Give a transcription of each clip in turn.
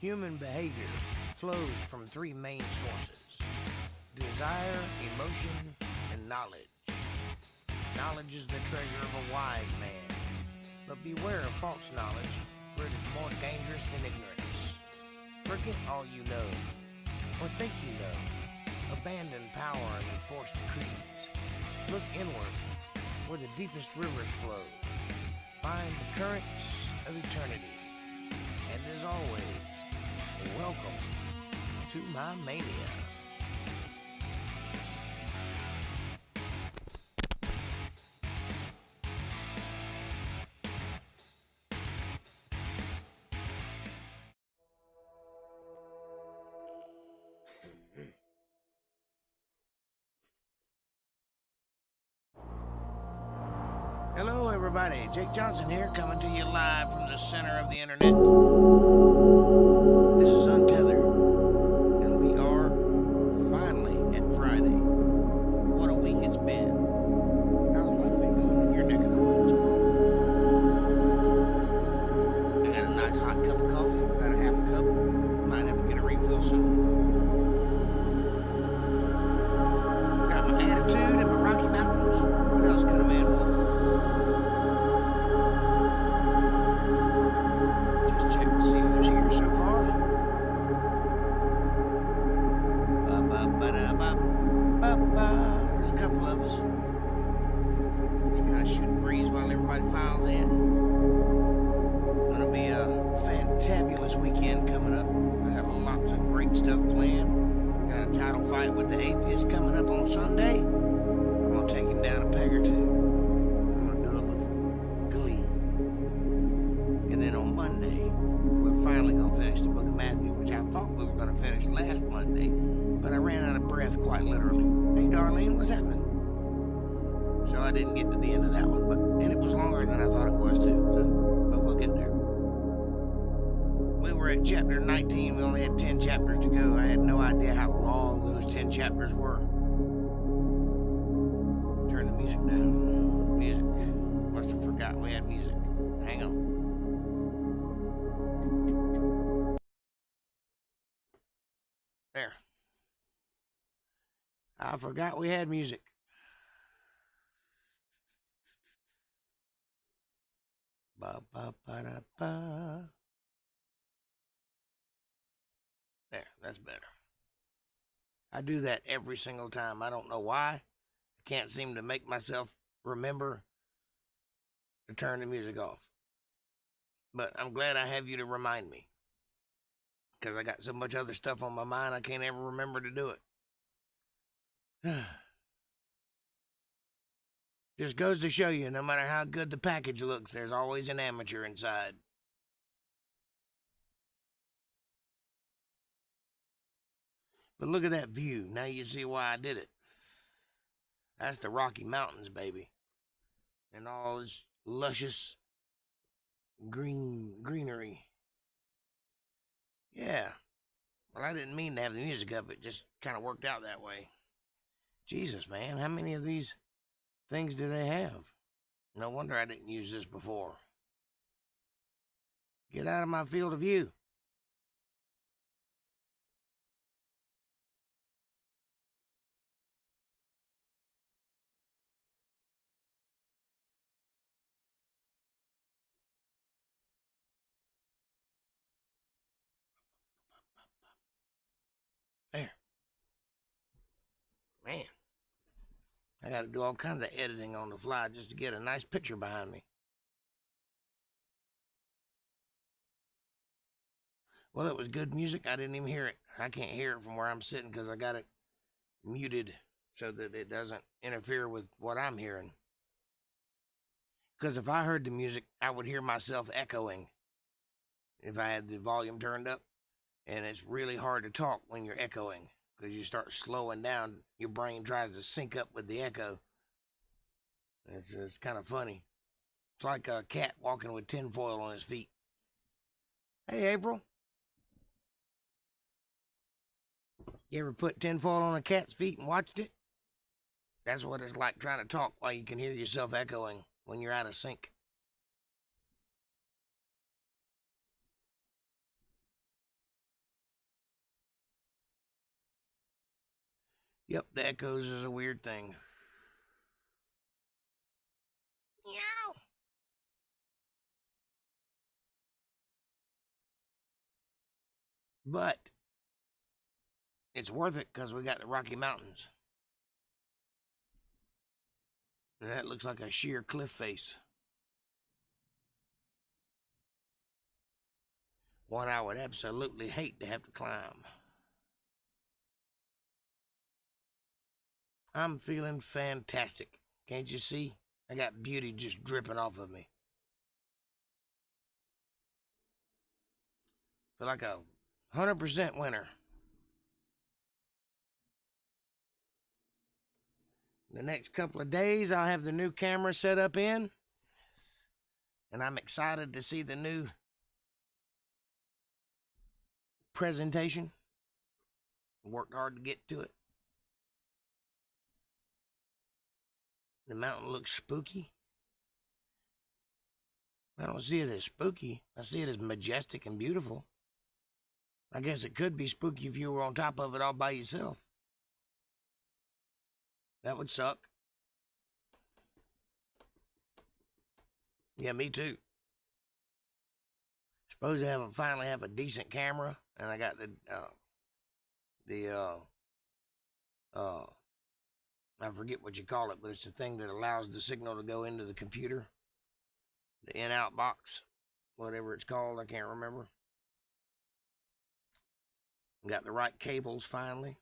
Human behavior flows from three main sources: desire, emotion, and knowledge. Knowledge is the treasure of a wise man, but beware of false knowledge, for it is more dangerous than ignorance. Forget all you know, or think you know. Abandon power and enforced creeds. Look inward, where the deepest rivers flow. Find the currents of eternity. And as always, welcome to my mania. Hello everybody, Jake Johnson here, coming to you live from the center of the internet. This is Untethered, and we are finally at Friday. What a week it's been. How's life been going in your neck of the woods? I got a nice hot cup of coffee, about a half a cup. Might have to get a refill soon. Got my attitude and my Rocky Mountains. What else can a man want? Check to see who's here so far. There's a couple of us. Just kind of shooting breeze while everybody files in. Gonna be a fantabulous weekend coming up. I got lots of great stuff planned. Got a title fight with the Atheist coming up on Sunday. I'm gonna take him down a peg or two. I'm gonna do it with glee. And then on Monday, we're finally going to finish the book of Matthew, which I thought we were going to finish last Monday, but I ran out of breath quite literally. Hey, Darlene, what's happening? So I didn't get to the end of that one, and it was longer than I thought it was, too, but we'll get there. We were at chapter 19. We only had 10 chapters to go. I had no idea how long those 10 chapters were. Turn the music down. Music. Must have forgot we had music. Hang on. There. I forgot we had music. Ba ba ba da ba. There, that's better. I do that every single time. I don't know why. I can't seem to make myself remember to turn the music off. But I'm glad I have you to remind me. Because I got so much other stuff on my mind, I can't ever remember to do it. Just goes to show you, no matter how good the package looks, there's always an amateur inside. But look at that view. Now you see why I did it. That's the Rocky Mountains, baby. And all this luscious greenery. Yeah. Well, I didn't mean to have the music up. It just kind of worked out that way. Jesus, man. How many of these things do they have? No wonder I didn't use this before. Get out of my field of view. There. Man. I got to do all kinds of editing on the fly just to get a nice picture behind me. Well, it was good music. I didn't even hear it. I can't hear it from where I'm sitting because I got it muted so that it doesn't interfere with what I'm hearing. Because if I heard the music, I would hear myself echoing if I had the volume turned up. And it's really hard to talk when you're echoing. Because you start slowing down, your brain tries to sync up with the echo. It's kind of funny. It's like a cat walking with tinfoil on his feet. Hey, April. You ever put tinfoil on a cat's feet and watched it? That's what it's like trying to talk while you can hear yourself echoing when you're out of sync. Yep, the echoes is a weird thing. Meow. But it's worth it because we got the Rocky Mountains. And that looks like a sheer cliff face. One I would absolutely hate to have to climb. I'm feeling fantastic. Can't you see? I got beauty just dripping off of me. Feel like a 100% winner. The next couple of days, I'll have the new camera set up in. And I'm excited to see the new presentation. Worked hard to get to it. The mountain looks spooky. I don't see it as spooky. I see it as majestic and beautiful. I guess it could be spooky if you were on top of it all by yourself. That would suck. Yeah, me too. Suppose I finally have a decent camera, and I got I forget what you call it, but it's the thing that allows the signal to go into the computer. The in-out box, whatever it's called, I can't remember. Got the right cables finally.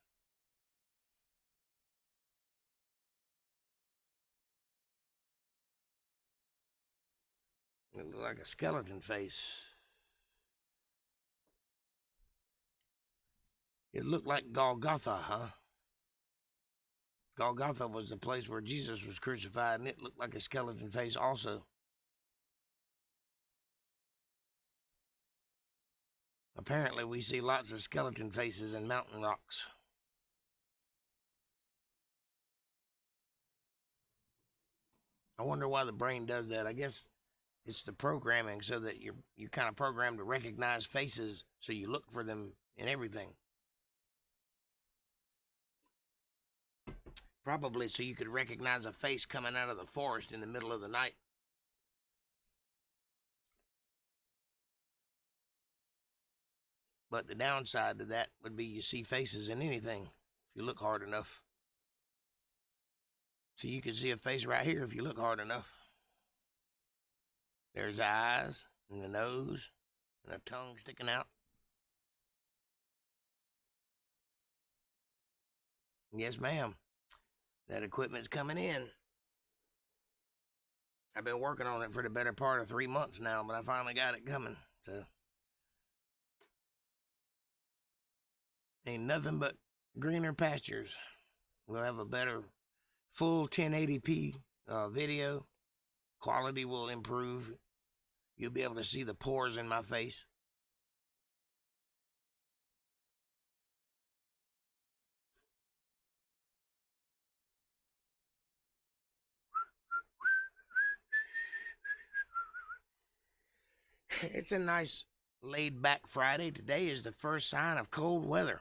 It looked like a skeleton face. It looked like Golgotha, huh? Golgotha was the place where Jesus was crucified, and it looked like a skeleton face also. Apparently, we see lots of skeleton faces in mountain rocks. I wonder why the brain does that. I guess it's the programming so that you're kind of programmed to recognize faces, so you look for them in everything. Probably so you could recognize a face coming out of the forest in the middle of the night. But the downside to that would be you see faces in anything if you look hard enough. So you can see a face right here if you look hard enough. There's eyes and the nose and a tongue sticking out. Yes, ma'am. That equipment's coming in. I've been working on it for the better part of 3 months now, but I finally got it coming. So ain't nothing but greener pastures. We'll have a better full 1080p video. Quality will improve. You'll be able to see the pores in my face. It's a nice laid-back Friday. Today is the first sign of cold weather.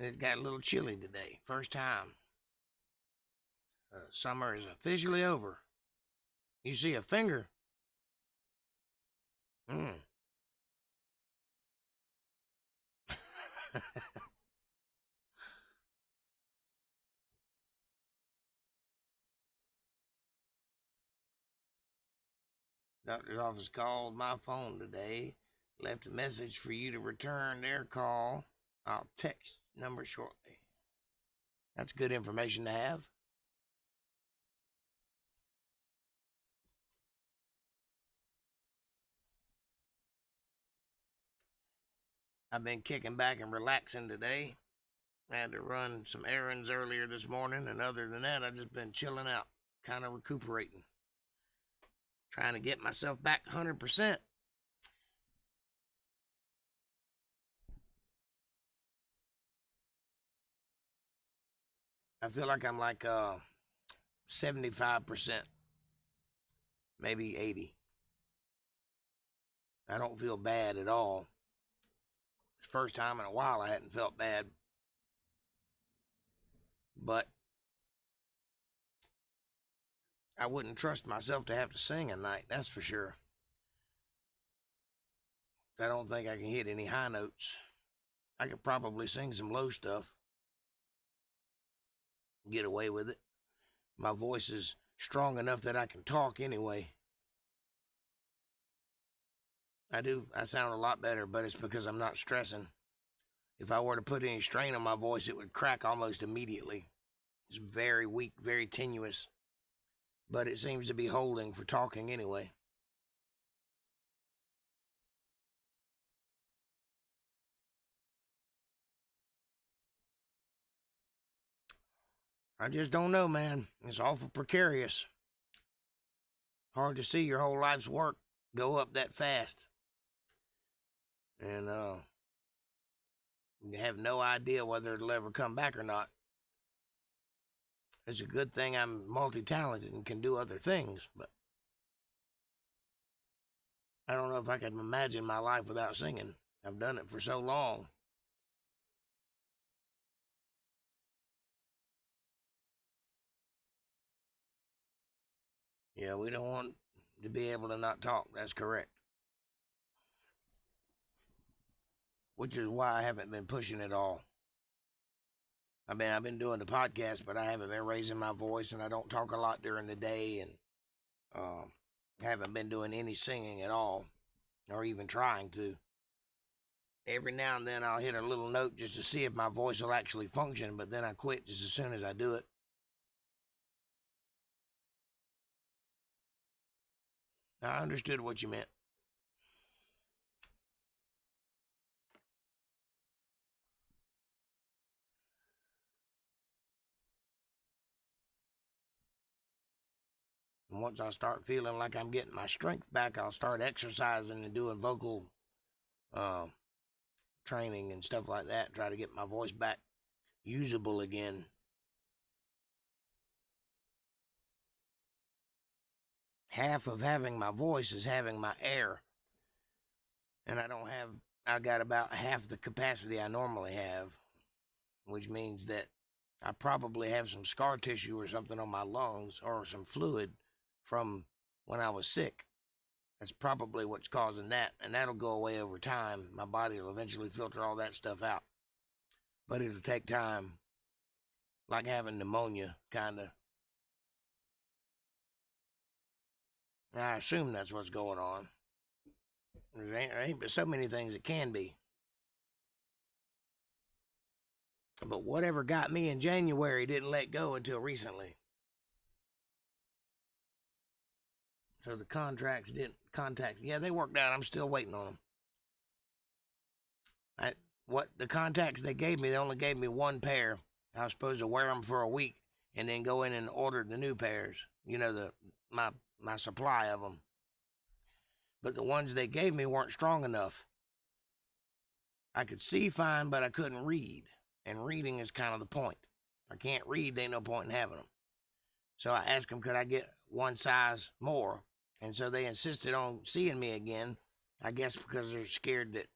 It got a little chilly today. First time. Summer is officially over. You see a finger? Doctor's office called my phone today. Left a message for you to return their call. I'll text number shortly. That's good information to have. I've been kicking back and relaxing today. I had to run some errands earlier this morning, and other than that, I've just been chilling out, kind of recuperating. Trying to get myself back 100%. I feel like I'm like 75%, maybe 80. I don't feel bad at all. It's the first time in a while I hadn't felt bad. but I wouldn't trust myself to have to sing at night, that's for sure. I don't think I can hit any high notes. I could probably sing some low stuff, get away with it. My voice is strong enough that I can talk anyway. I sound a lot better, but it's because I'm not stressing. If I were to put any strain on my voice, it would crack almost immediately. It's very weak, very tenuous, but it seems to be holding for talking anyway. I just don't know, man. It's awful precarious. Hard to see your whole life's work go up that fast. And, you have no idea whether it'll ever come back or not. It's a good thing I'm multi-talented and can do other things, but I don't know if I could imagine my life without singing. I've done it for so long. Yeah, we don't want to be able to not talk. That's correct. Which is why I haven't been pushing it all. I've been doing the podcast, but I haven't been raising my voice, and I don't talk a lot during the day, and haven't been doing any singing at all, or even trying to. Every now and then I'll hit a little note just to see if my voice will actually function, but then I quit just as soon as I do it. I understood what you meant. And once I start feeling like I'm getting my strength back, I'll start exercising and doing vocal training and stuff like that, try to get my voice back usable again. Half of having my voice is having my air. And I got about half the capacity I normally have, which means that I probably have some scar tissue or something on my lungs or some fluid from when I was sick. That's probably what's causing that, and that'll go away over time. My body will eventually filter all that stuff out. But it'll take time, like having pneumonia, kind of. I assume that's what's going on. There ain't but so many things it can be. But whatever got me in January didn't let go until recently. So the contacts, yeah, they worked out. I'm still waiting on them. The contacts they gave me, they only gave me one pair. I was supposed to wear them for a week and then go in and order the new pairs. You know, my supply of them. But the ones they gave me weren't strong enough. I could see fine, but I couldn't read. And reading is kind of the point. If I can't read, there ain't no point in having them. So I asked them, could I get one size more? And so they insisted on seeing me again, I guess because they're scared that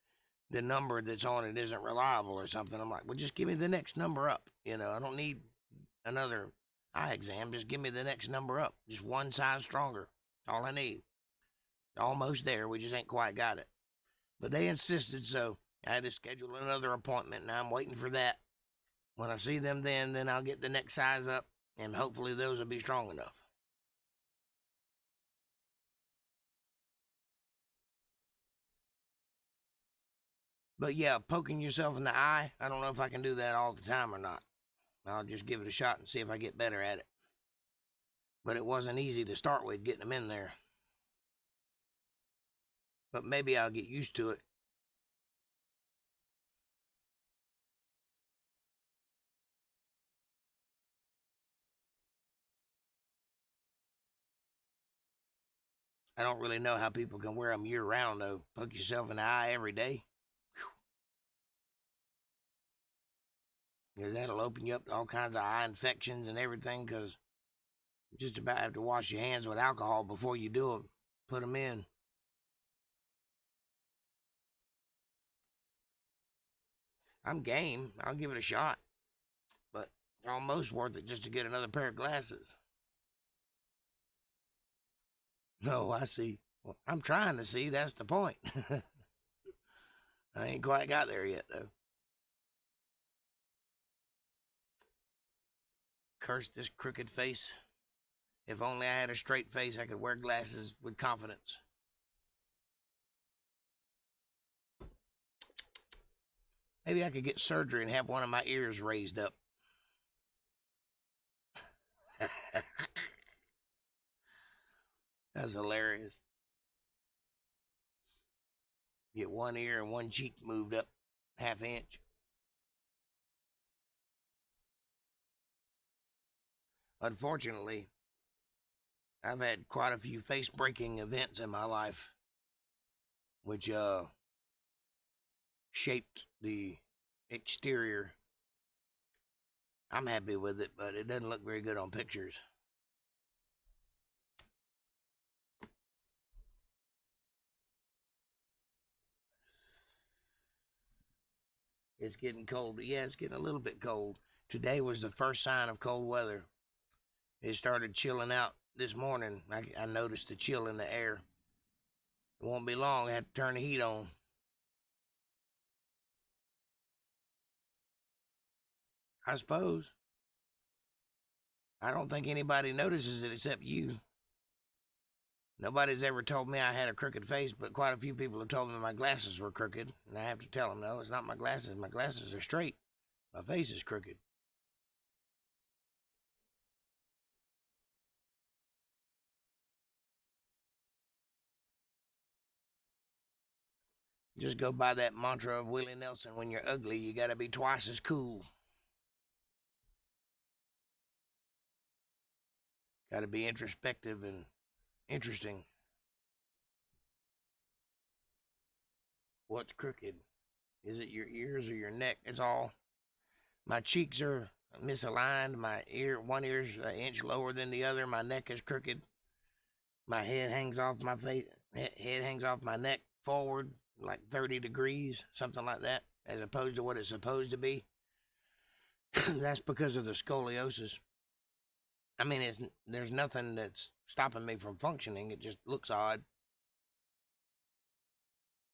the number that's on it isn't reliable or something. I'm like, well, just give me the next number up. You know, I don't need another eye exam. Just give me the next number up. Just one size stronger. All I need. Almost there. We just ain't quite got it. But they insisted, so I had to schedule another appointment. Now I'm waiting for that. When I see them then I'll get the next size up, and hopefully those will be strong enough. But yeah, poking yourself in the eye, I don't know if I can do that all the time or not. I'll just give it a shot and see if I get better at it. But it wasn't easy to start with, getting them in there. But maybe I'll get used to it. I don't really know how people can wear them year-round, though. Poke yourself in the eye every day. Because that'll open you up to all kinds of eye infections and everything, because you just about have to wash your hands with alcohol before you do them. Put them in. I'm game. I'll give it a shot. But Almost worth it just to get another pair of glasses. No, I see. Well, I'm trying to see, that's the point. I ain't quite got there yet, though. Curse this crooked face. If only I had a straight face, I could wear glasses with confidence. Maybe I could get surgery and have one of my ears raised up. That's hilarious. Get one ear and one cheek moved up half inch. Unfortunately, I've had quite a few face-breaking events in my life, which shaped the exterior. I'm happy with it, but it doesn't look very good on pictures. It's getting cold. Yeah, it's getting a little bit cold. Today was the first sign of cold weather. It started chilling out this morning. I noticed the chill in the air. It won't be long. I have to turn the heat on. I suppose. I don't think anybody notices it except you. Nobody's ever told me I had a crooked face, but quite a few people have told me my glasses were crooked. And I have to tell them, no, it's not my glasses. My glasses are straight. My face is crooked. Just go by that mantra of Willie Nelson, when you're ugly, you gotta be twice as cool. Gotta be introspective and interesting. What's crooked? Is it your ears or your neck? It's all. My cheeks are misaligned. One ear's an inch lower than the other. My neck is crooked. My head hangs off my face. Head hangs off my neck forward like 30 degrees, something like that, as opposed to what it's supposed to be. That's because of the scoliosis. I mean, there's nothing that's stopping me from functioning. It just looks odd.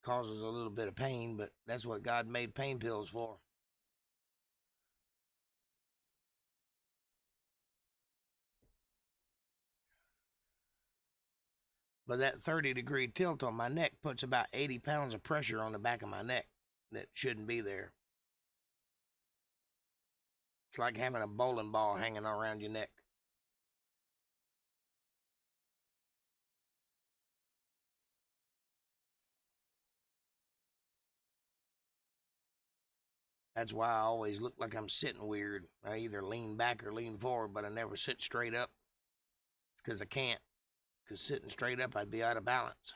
Causes a little bit of pain, but that's what God made pain pills for. But that 30-degree tilt on my neck puts about 80 pounds of pressure on the back of my neck that shouldn't be there. It's like having a bowling ball hanging around your neck. That's why I always look like I'm sitting weird. I either lean back or lean forward, but I never sit straight up. It's because I can't. Because sitting straight up, I'd be out of balance.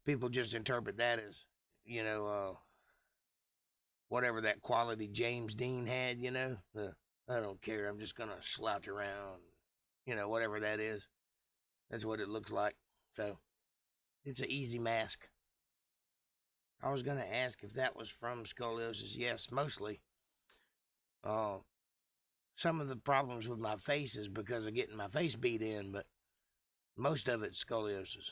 People just interpret that as, whatever that quality James Dean had, I don't care, I'm just going to slouch around, whatever that is. That's what it looks like. So, it's an easy mask. I was going to ask if that was from scoliosis. Yes, mostly. Some of the problems with my face is because of getting my face beat in, but most of it's scoliosis.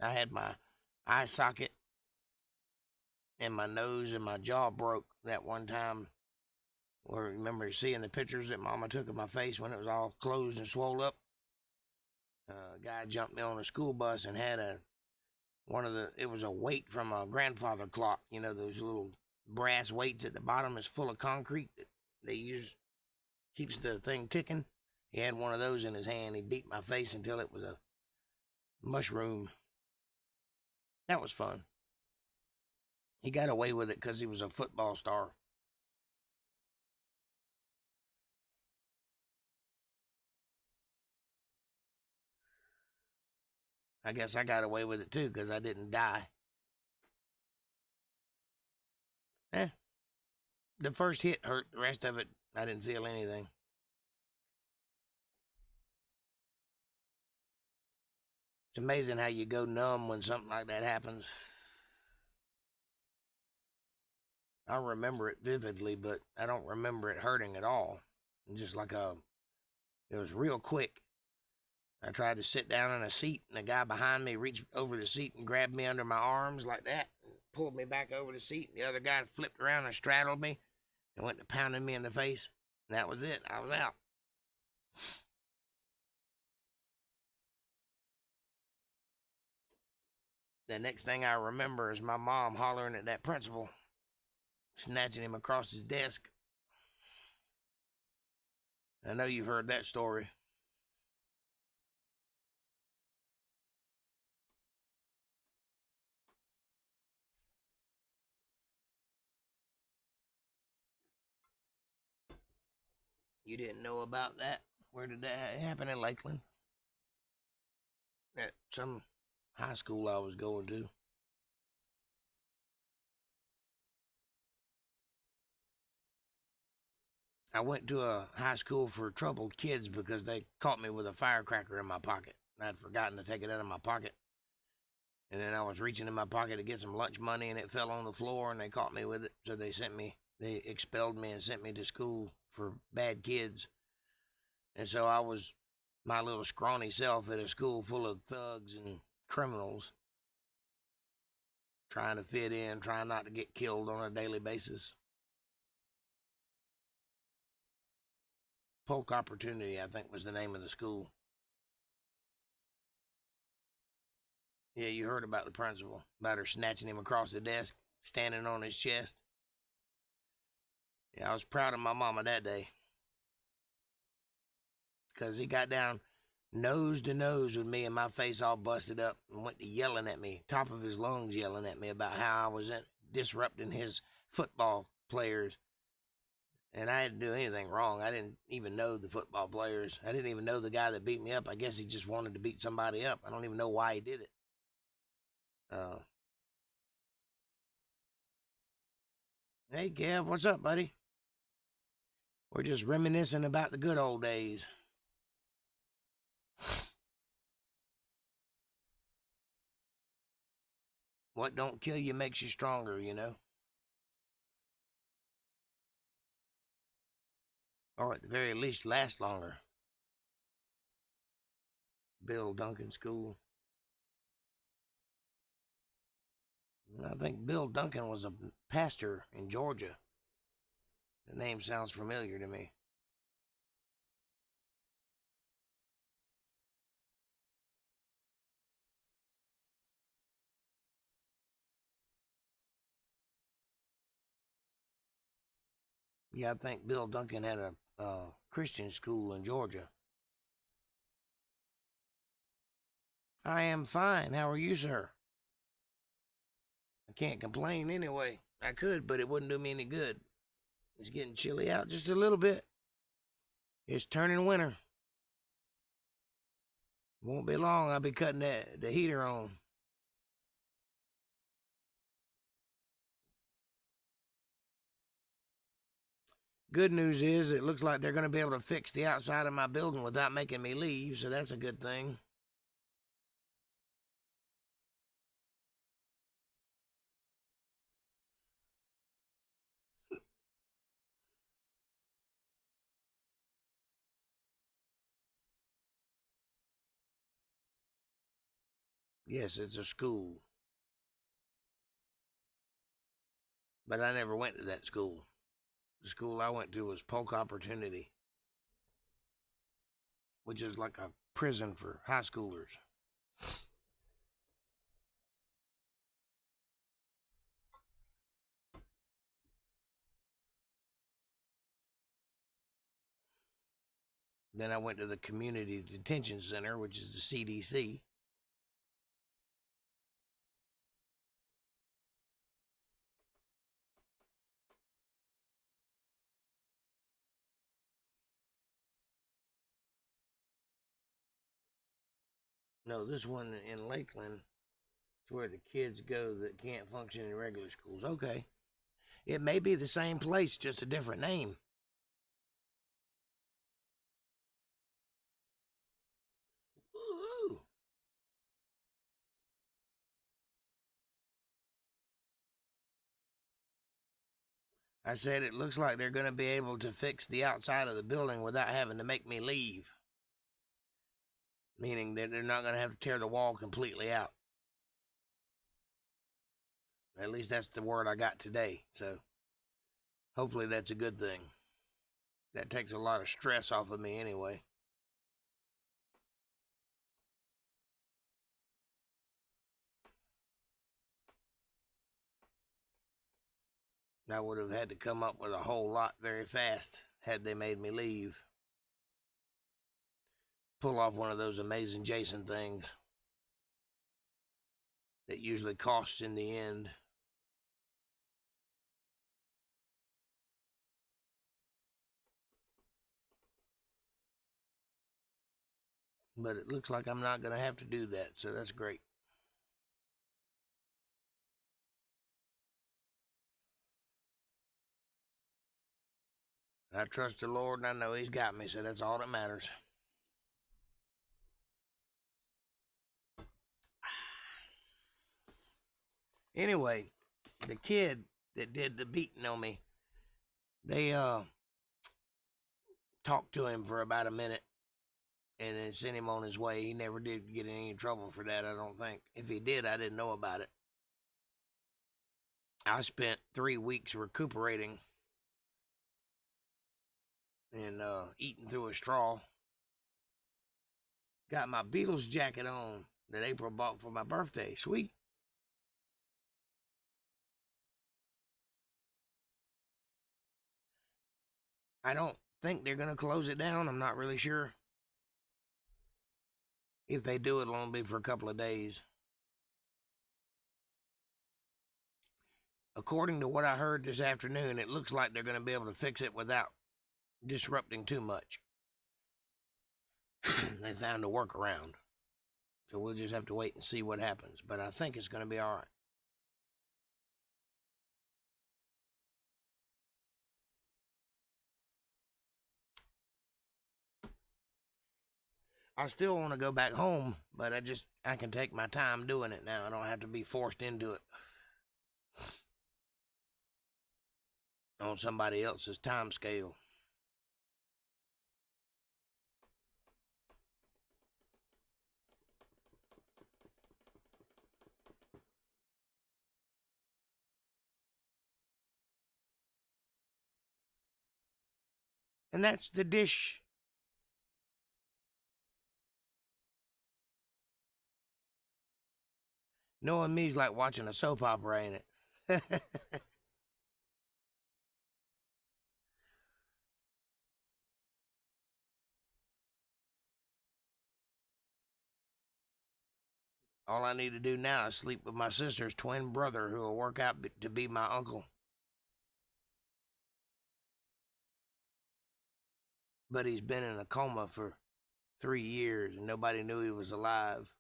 I had my eye socket and my nose and my jaw broke that one time. Or remember seeing the pictures that Mama took of my face when it was all closed and swole up? A guy jumped me on a school bus and had it was a weight from a grandfather clock. Those little brass weights at the bottom is full of concrete that they use, keeps the thing ticking. He had one of those in his hand. He beat my face until it was a mushroom. That was fun. He got away with it because he was a football star. I guess I got away with it too because I didn't die. The first hit hurt. The rest of it, I didn't feel anything. It's amazing how you go numb when something like that happens. I remember it vividly, but I don't remember it hurting at all. Just like it was real quick. I tried to sit down in a seat, and the guy behind me reached over the seat and grabbed me under my arms like that, and pulled me back over the seat, and the other guy flipped around and straddled me and went to pounding me in the face. And that was it. I was out. The next thing I remember is my mom hollering at that principal, snatching him across his desk. I know you've heard that story. You didn't know about that? Where did that happen? In Lakeland? At some high school I was going to. I went to a high school for troubled kids because they caught me with a firecracker in my pocket. I'd forgotten to take it out of my pocket. And then I was reaching in my pocket to get some lunch money, and it fell on the floor, and they caught me with it. So they expelled me and sent me to school for bad kids. And so I was my little scrawny self at a school full of thugs and criminals, trying to fit in, trying not to get killed on a daily basis. Polk Opportunity, I think, was the name of the school. Yeah, you heard about the principal, about her snatching him across the desk, standing on his chest. Yeah, I was proud of my mama that day, because he got down nose to nose with me and my face all busted up and went to yelling at me, top of his lungs yelling at me about how I was disrupting his football players. And I didn't do anything wrong. I didn't even know the football players. I didn't even know the guy that beat me up. I guess he just wanted to beat somebody up. I don't even know why he did it. Hey, Kev, what's up, buddy? We're just reminiscing about the good old days. What don't kill you makes you stronger, you know? Or at the very least, last longer. Bill Duncan School. I think Bill Duncan was a pastor in Georgia. The name sounds familiar to me. Yeah, I think Bill Duncan had a Christian school in Georgia. I am fine. How are you, sir? I can't complain anyway. I could, but it wouldn't do me any good. It's getting chilly out just a little bit. It's turning winter. Won't be long, I'll be cutting the heater on. Good news is it looks like they're going to be able to fix the outside of my building without making me leave, so that's a good thing. Yes, it's a school. But I never went to that school. The school I went to was Polk Opportunity, which is like a prison for high schoolers. Then I went to the Community Detention Center, which is the CDC. No, this one in Lakeland is where the kids go that can't function in regular schools. Okay. It may be the same place, just a different name. Woo-hoo. I said it looks like they're going to be able to fix the outside of the building without having to make me leave. Meaning that they're not going to have to tear the wall completely out. At least that's the word I got today. So hopefully that's a good thing. That takes a lot of stress off of me anyway. I would have had to come up with a whole lot very fast had they made me leave. Pull off one of those amazing Jason things that usually costs in the end. But it looks like I'm not going to have to do that, so that's great. I trust the Lord, and I know He's got me, so that's all that matters. Anyway, the kid that did the beating on me, they talked to him for about a minute and then sent him on his way. He never did get in any trouble for that, I don't think. If he did, I didn't know about it. I spent 3 weeks recuperating and eating through a straw. Got my Beatles jacket on that April bought for my birthday. Sweet. I don't think they're going to close it down. I'm not really sure. If they do, it'll only be for a couple of days. According to what I heard this afternoon, it looks like they're going to be able to fix it without disrupting too much. They found a workaround. So we'll just have to wait and see what happens. But I think it's going to be all right. I still want to go back home, but I can take my time doing it now. I don't have to be forced into it on somebody else's time scale. And that's the dish. Knowing me's like watching a soap opera, ain't it? All I need to do now is sleep with my sister's twin brother, who will work out to be my uncle. But he's been in a coma for 3 years, and nobody knew he was alive.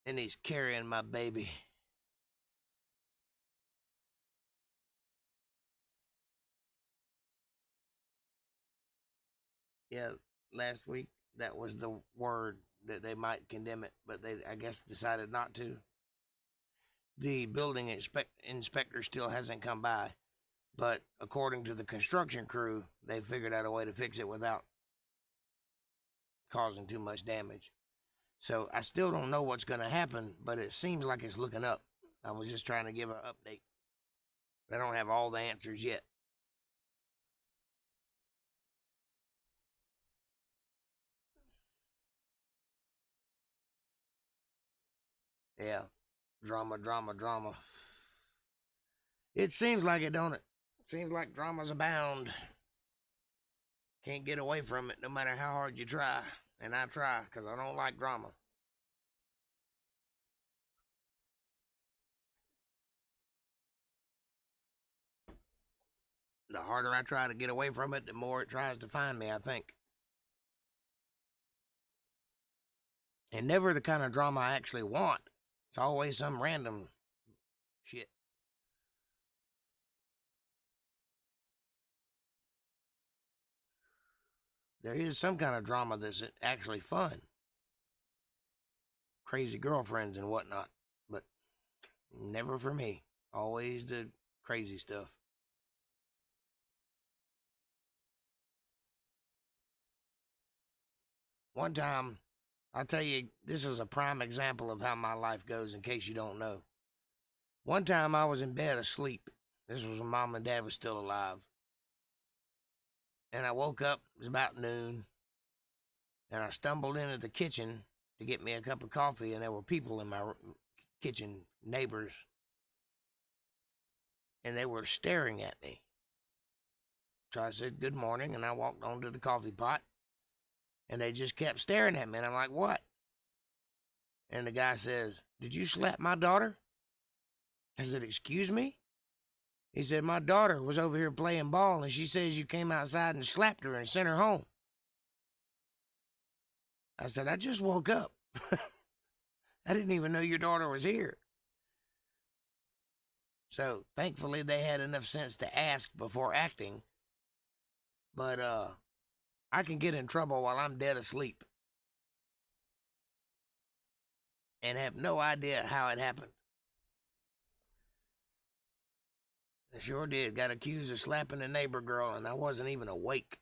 And he's carrying my baby. Yeah, last week, that was the word that they might condemn it, but they, I guess, decided not to. The building inspector still hasn't come by, but according to the construction crew, they figured out a way to fix it without causing too much damage. So I still don't know what's going to happen, but it seems like it's looking up. I was just trying to give an update. I don't have all the answers yet. Yeah, drama. It seems like it, don't it? Seems like dramas abound. Can't get away from it no matter how hard you try. And I try, because I don't like drama. The harder I try to get away from it, the more it tries to find me, I think. And never the kind of drama I actually want. It's always some random shit. There is some kind of drama that's actually fun. Crazy girlfriends and whatnot. But never for me. Always the crazy stuff. One time, I'll tell you, this is a prime example of how my life goes in case you don't know. One time I was in bed asleep. This was when Mom and Dad was still alive. And I woke up, it was about noon, and I stumbled into the kitchen to get me a cup of coffee, and there were people in my kitchen, neighbors, and they were staring at me. So I said, good morning, and I walked on to the coffee pot, and they just kept staring at me, and I'm like, what? And the guy says, did you slap my daughter? I said, excuse me? He said, my daughter was over here playing ball, and she says you came outside and slapped her and sent her home. I said, I just woke up. I didn't even know your daughter was here. So, thankfully, they had enough sense to ask before acting. But, I can get in trouble while I'm dead asleep. And have no idea how it happened. I sure did. Got accused of slapping a neighbor girl, and I wasn't even awake.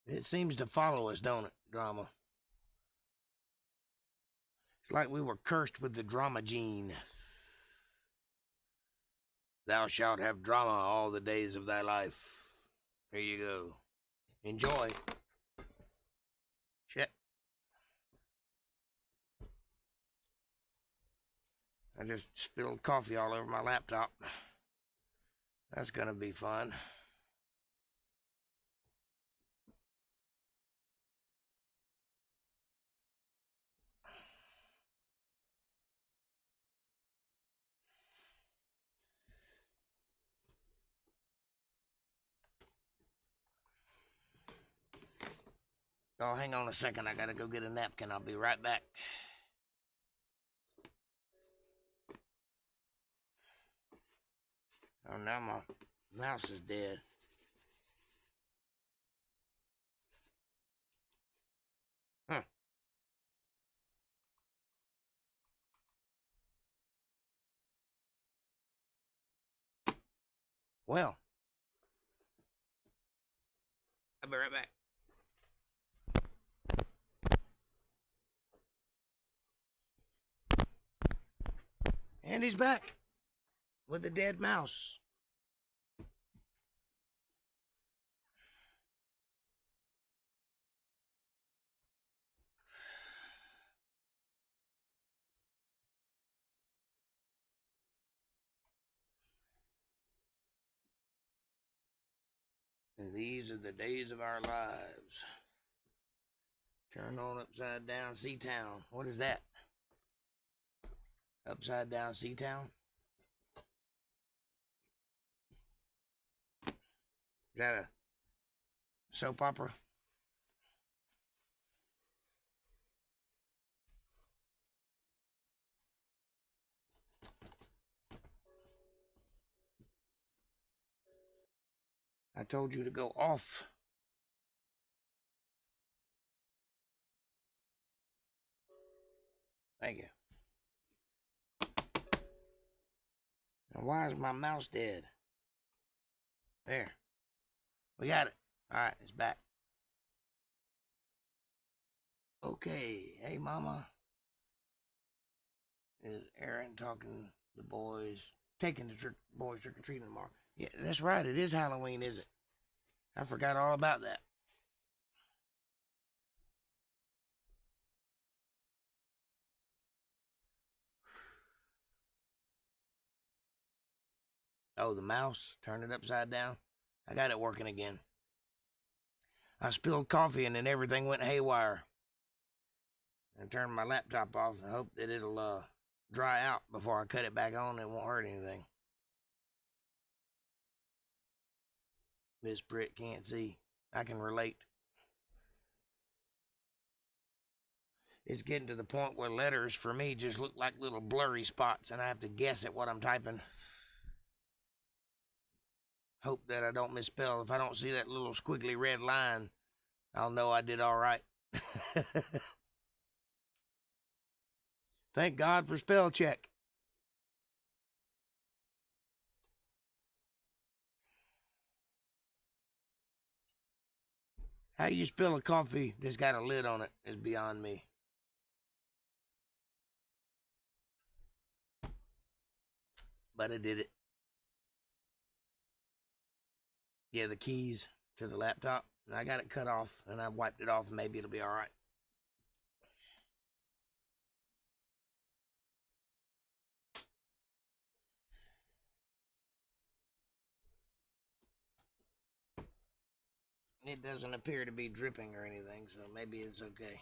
It seems to follow us, don't it, drama? It's like we were cursed with the drama gene. Thou shalt have drama all the days of thy life. Here you go. Enjoy. Shit. I just spilled coffee all over my laptop. That's gonna be fun. Oh, hang on a second. I gotta go get a napkin. I'll be right back. Oh, now my mouse is dead. Huh. Well, I'll be right back. And he's back with a dead mouse. And these are the days of our lives. Turn on upside down Seatown. What is that? Upside down Seatown? Is that a soap opera? I told you to go off. Thank you. Now, why is my mouse dead? There. We got it. All right, it's back. Okay. Hey, Mama. Is Aaron talking to the boys? Taking the boys trick-or-treating tomorrow. Yeah, that's right. It is Halloween, is it? I forgot all about that. Oh, the mouse. Turn it upside down. I got it working again. I spilled coffee and then everything went haywire. I turned my laptop off and hope that it'll dry out before I cut it back on and it won't hurt anything. Miss Britt can't see. I can relate. It's getting to the point where letters for me just look like little blurry spots and I have to guess at what I'm typing. Hope that I don't misspell. If I don't see that little squiggly red line, I'll know I did all right. Thank God for spell check. How you spill a coffee that's got a lid on it is beyond me. But I did it. Yeah, the keys to the laptop. And I got it cut off, and I wiped it off. Maybe it'll be all right. It doesn't appear to be dripping or anything, so maybe it's okay.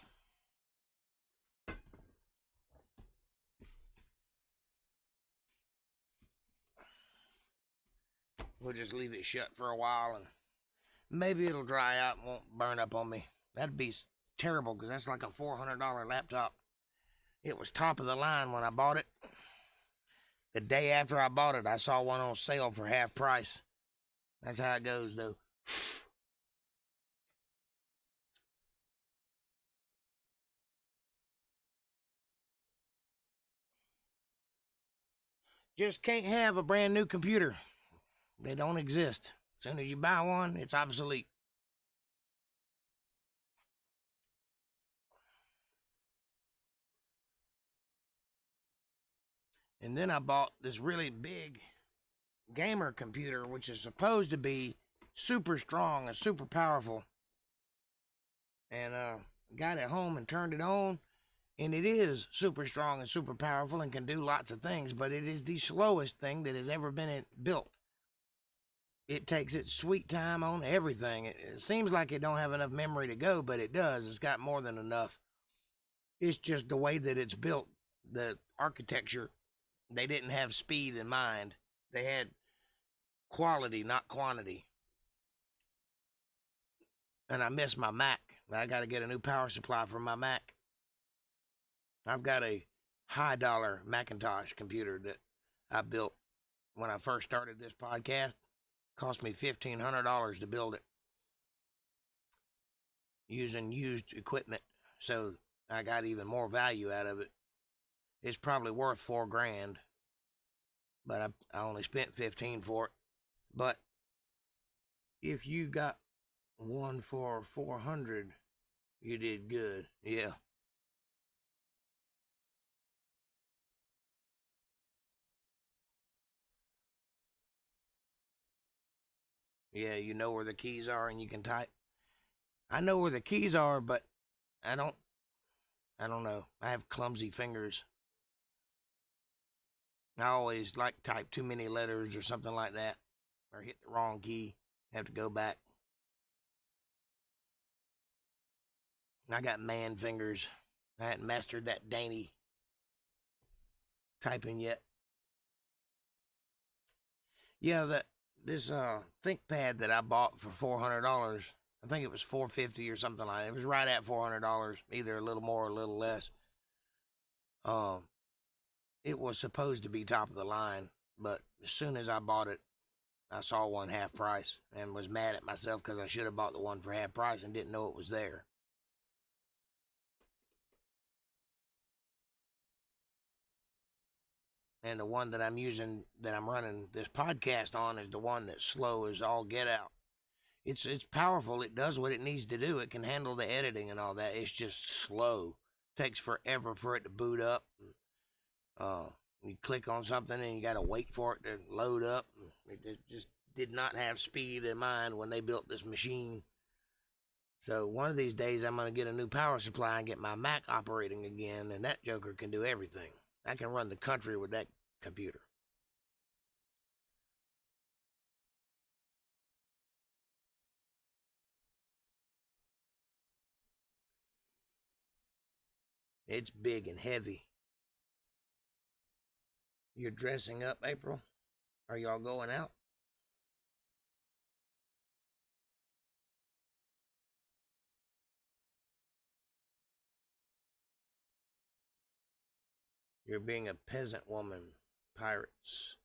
We'll just leave it shut for a while, and maybe it'll dry out and won't burn up on me. That'd be terrible, because that's like a $400 laptop. It was top of the line when I bought it. The day after I bought it, I saw one on sale for half price. That's how it goes, though. Just can't have a brand new computer. They don't exist. As soon as you buy one, it's obsolete. And then I bought this really big gamer computer, which is supposed to be super strong and super powerful. And got it home and turned it on. And it is super strong and super powerful and can do lots of things, but it is the slowest thing that has ever been built. It takes its sweet time on everything. It seems like it don't have enough memory to go, but it does. It's got more than enough. It's just the way that it's built, the architecture. They didn't have speed in mind. They had quality, not quantity. And I miss my Mac. I got to get a new power supply for my Mac. I've got a high-dollar Macintosh computer that I built when I first started this podcast. Cost me $1,500 to build it using used equipment, so I got even more value out of it. It's probably worth $4,000, but I only spent $15 for it. But if you got one for $400, you did good. Yeah. Yeah, you know where the keys are and you can type. I know where the keys are, but I don't know. I have clumsy fingers. I always like type too many letters or something like that, or hit the wrong key, have to go back. And I got man fingers. I hadn't mastered that dainty typing yet. Yeah, this ThinkPad that I bought for $400. I think it was $450 or something like that. It was right at $400, either a little more or a little less. It was supposed to be top of the line, but as soon as I bought it, I saw one half price and was mad at myself because I should have bought the one for half price and didn't know it was there. And the one that I'm using, that I'm running this podcast on, is the one that's slow as all get out. It's powerful. It does what it needs to do. It can handle the editing and all that. It's just slow. Takes forever for it to boot up. You click on something and you got to wait for it to load up. It just did not have speed in mind when they built this machine. So one of these days I'm going to get a new power supply and get my Mac operating again, and that joker can do everything. I can run the country with that computer. It's big and heavy. You're dressing up, April? Are y'all going out? You're being a peasant woman. Pirates.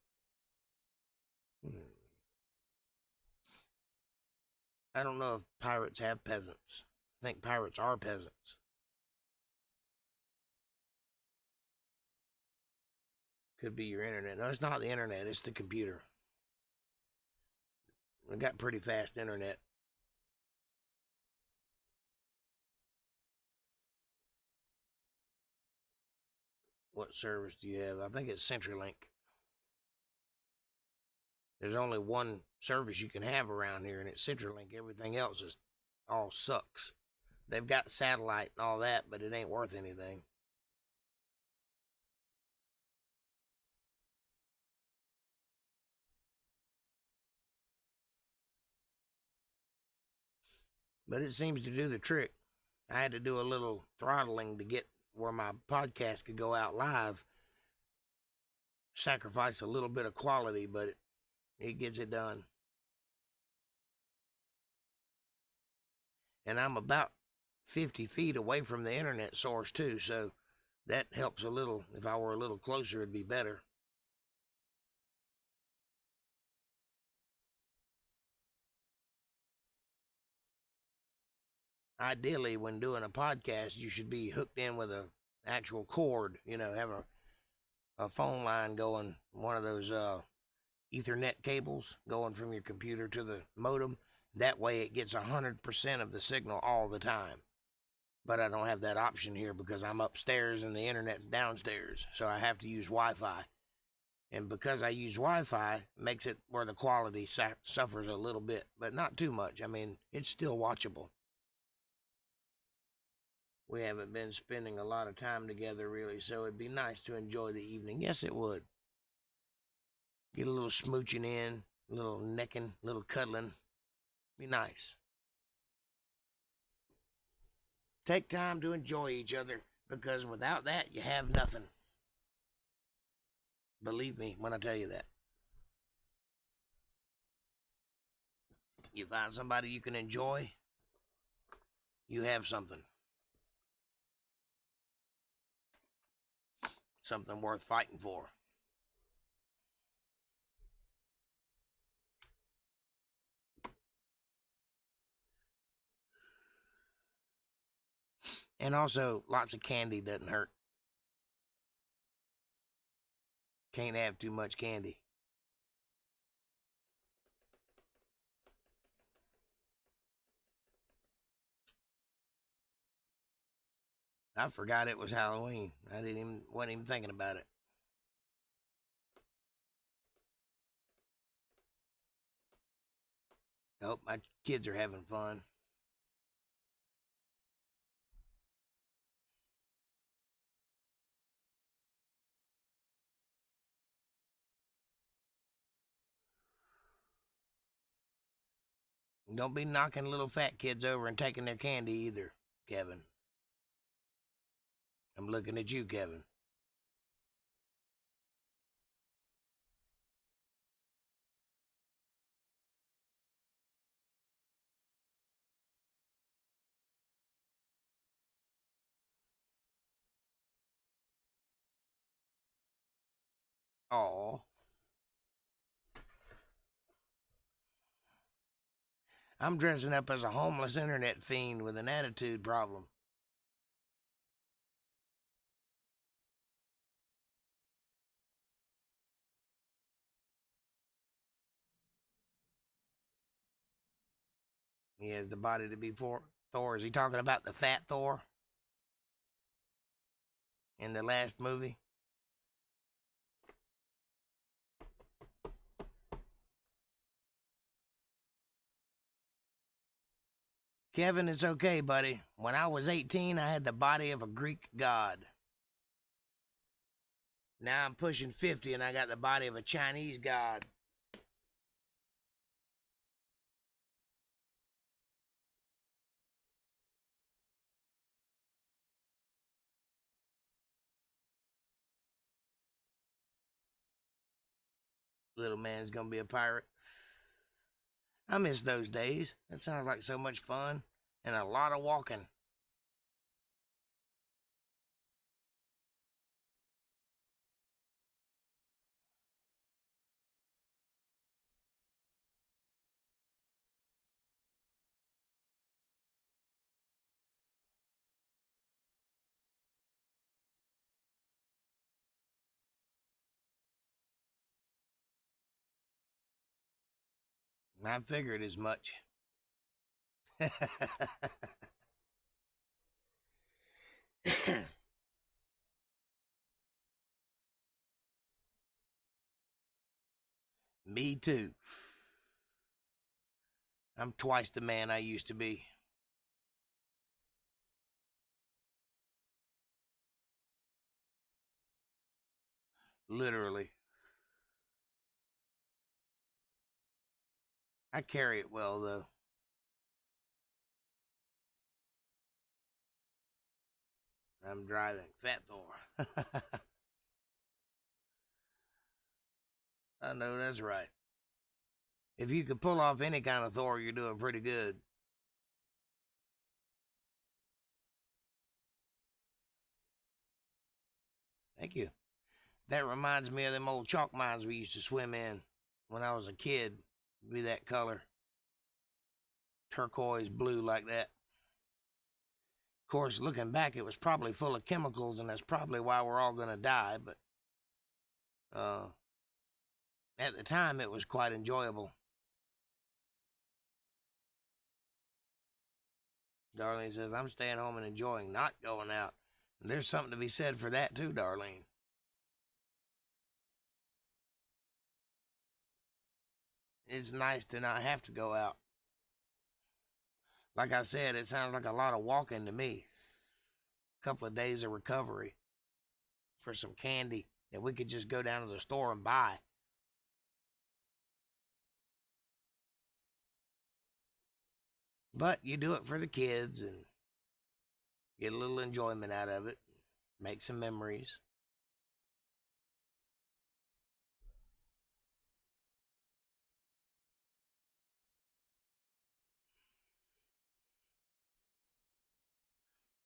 I don't know if pirates have peasants. think pirates are peasants. Could be your internet. No, it's not the internet. It's the computer. We got pretty fast internet. What service do you have? I think it's CenturyLink. There's only one service you can have around here, and it's CenturyLink. Everything else is all sucks. They've got satellite and all that, but it ain't worth anything. But it seems to do the trick. I had to do a little throttling to get where my podcast could go out live. Sacrifice a little bit of quality, but it gets it done. And I'm about 50 feet away from the internet source too, so that helps a little. If I were a little closer, it'd be better. Ideally, when doing a podcast, you should be hooked in with a actual cord, have a phone line going, one of those Ethernet cables going from your computer to the modem. That way it gets 100% of the signal all the time. But I don't have that option here because I'm upstairs and the internet's downstairs. So I have to use Wi-Fi. And because I use Wi-Fi, makes it where the quality suffers a little bit, but not too much. I mean, it's still watchable. We haven't been spending a lot of time together, really, so it'd be nice to enjoy the evening. Yes, it would. Get a little smooching in, a little necking, a little cuddling. Be nice. Take time to enjoy each other, because without that, you have nothing. Believe me when I tell you that. You find somebody you can enjoy, you have something. Something worth fighting for. And also, lots of candy doesn't hurt. Can't have too much candy. I forgot it was Halloween. Wasn't even thinking about it. Nope, my kids are having fun. Don't be knocking little fat kids over and taking their candy either, Kevin. I'm looking at you, Kevin. Aw. I'm dressing up as a homeless internet fiend with an attitude problem. He has the body to be for Thor. Is he talking about the fat Thor in the last movie? Kevin, it's okay, buddy. When I was 18, I had the body of a Greek god. Now I'm pushing 50 and I got the body of a Chinese god. Little man's gonna be a pirate. I miss those days. That sounds like so much fun and a lot of walking. I figured as much. Me too. I'm twice the man I used to be. Literally. I carry it well, though. I'm driving Fat Thor. I know that's right. If you could pull off any kind of Thor, you're doing pretty good. Thank you. That reminds me of them old chalk mines we used to swim in when I was a kid. Be that color. Turquoise blue like that. Of course, looking back, it was probably full of chemicals, and that's probably why we're all going to die, but at the time, it was quite enjoyable. Darlene says, I'm staying home and enjoying not going out. And there's something to be said for that, too, Darlene. It's nice to not have to go out. Like I said, it sounds like a lot of walking to me. A couple of days of recovery for some candy that we could just go down to the store and buy. But you do it for the kids and get a little enjoyment out of it. Make some memories.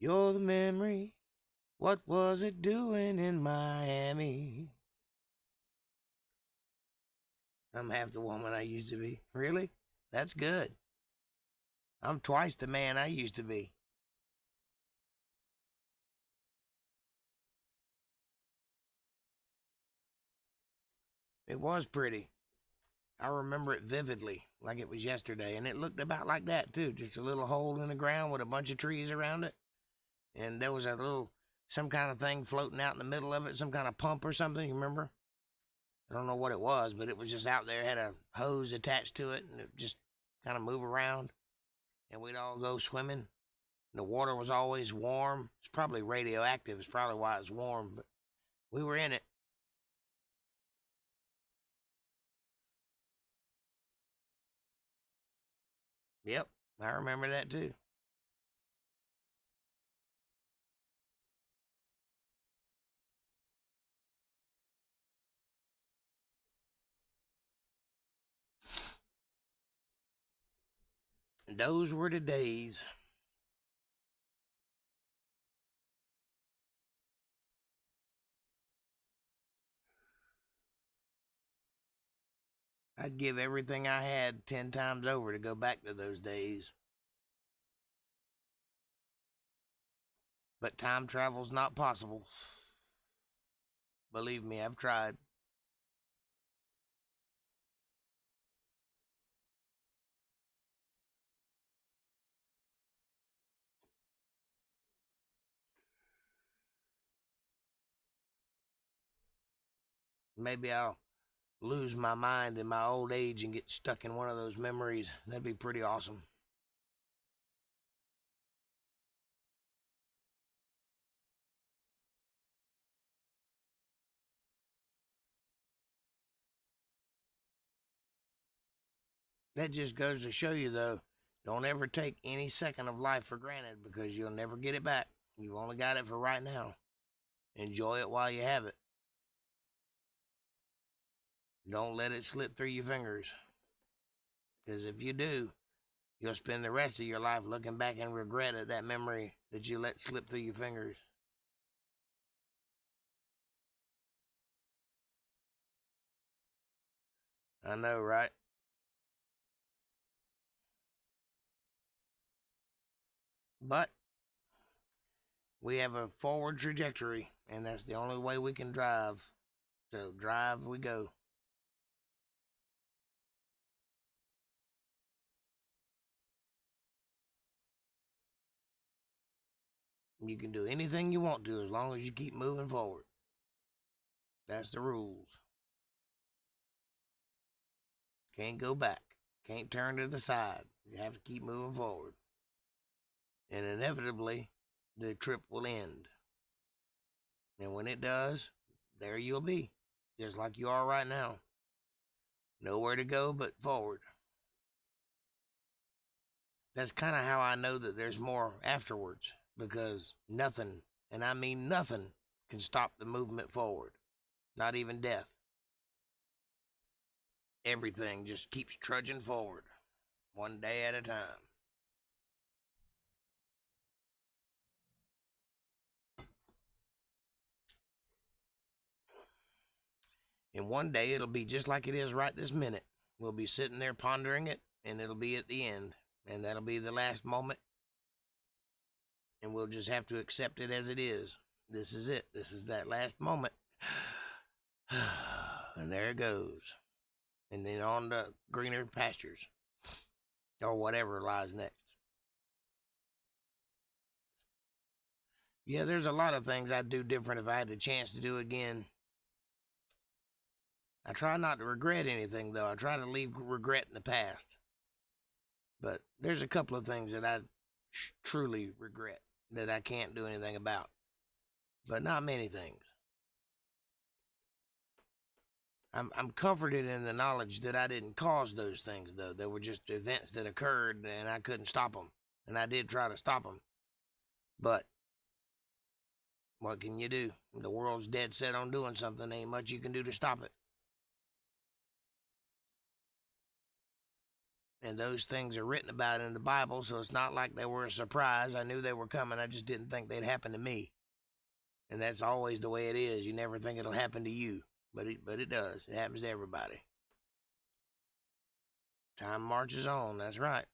You're the memory. What was it doing in Miami? I'm half the woman I used to be. Really? That's good. I'm twice the man I used to be. It was pretty. I remember it vividly, like it was yesterday, and it looked about like that, too. Just a little hole in the ground with a bunch of trees around it. And there was some kind of thing floating out in the middle of it, some kind of pump or something, you remember? I don't know what it was, but it was just out there, had a hose attached to it, and it just kind of move around. And we'd all go swimming. The water was always warm. It's probably radioactive. It's probably why it's warm, but we were in it. Yep, I remember that too. And those were the days. I'd give everything I had 10 times over to go back to those days. But time travel's not possible. Believe me, I've tried. Maybe I'll lose my mind in my old age and get stuck in one of those memories. That'd be pretty awesome. That just goes to show you, though, don't ever take any second of life for granted because you'll never get it back. You've only got it for right now. Enjoy it while you have it. Don't let it slip through your fingers. Because if you do, you'll spend the rest of your life looking back and regret at that memory that you let slip through your fingers. I know, right? But we have a forward trajectory, and that's the only way we can drive. So drive we go. You can do anything you want to as long as you keep moving forward. That's the rules. Can't go back. Can't turn to the side. You have to keep moving forward. And inevitably, the trip will end. And when it does, there you'll be, just like you are right now. Nowhere to go but forward. That's kind of how I know that there's more afterwards, because nothing, and I mean nothing, can stop the movement forward. Not even death. Everything just keeps trudging forward, one day at a time. And one day it'll be just like it is right this minute. We'll be sitting there pondering it, and it'll be at the end. And that'll be the last moment. And we'll just have to accept it as it is. This is it. This is that last moment. And there it goes. And then on to greener pastures. Or whatever lies next. Yeah, there's a lot of things I'd do different if I had the chance to do again. I try not to regret anything, though. I try to leave regret in the past. But there's a couple of things that I truly regret that I can't do anything about. But not many things. I'm comforted in the knowledge that I didn't cause those things, though. They were just events that occurred, and I couldn't stop them. And I did try to stop them. But what can you do? The world's dead set on doing something. Ain't much you can do to stop it. And those things are written about in the Bible, so it's not like they were a surprise. I knew they were coming. I just didn't think they'd happen to me. And that's always the way it is. You never think it'll happen to you. But it does. It happens to everybody. Time marches on. That's right.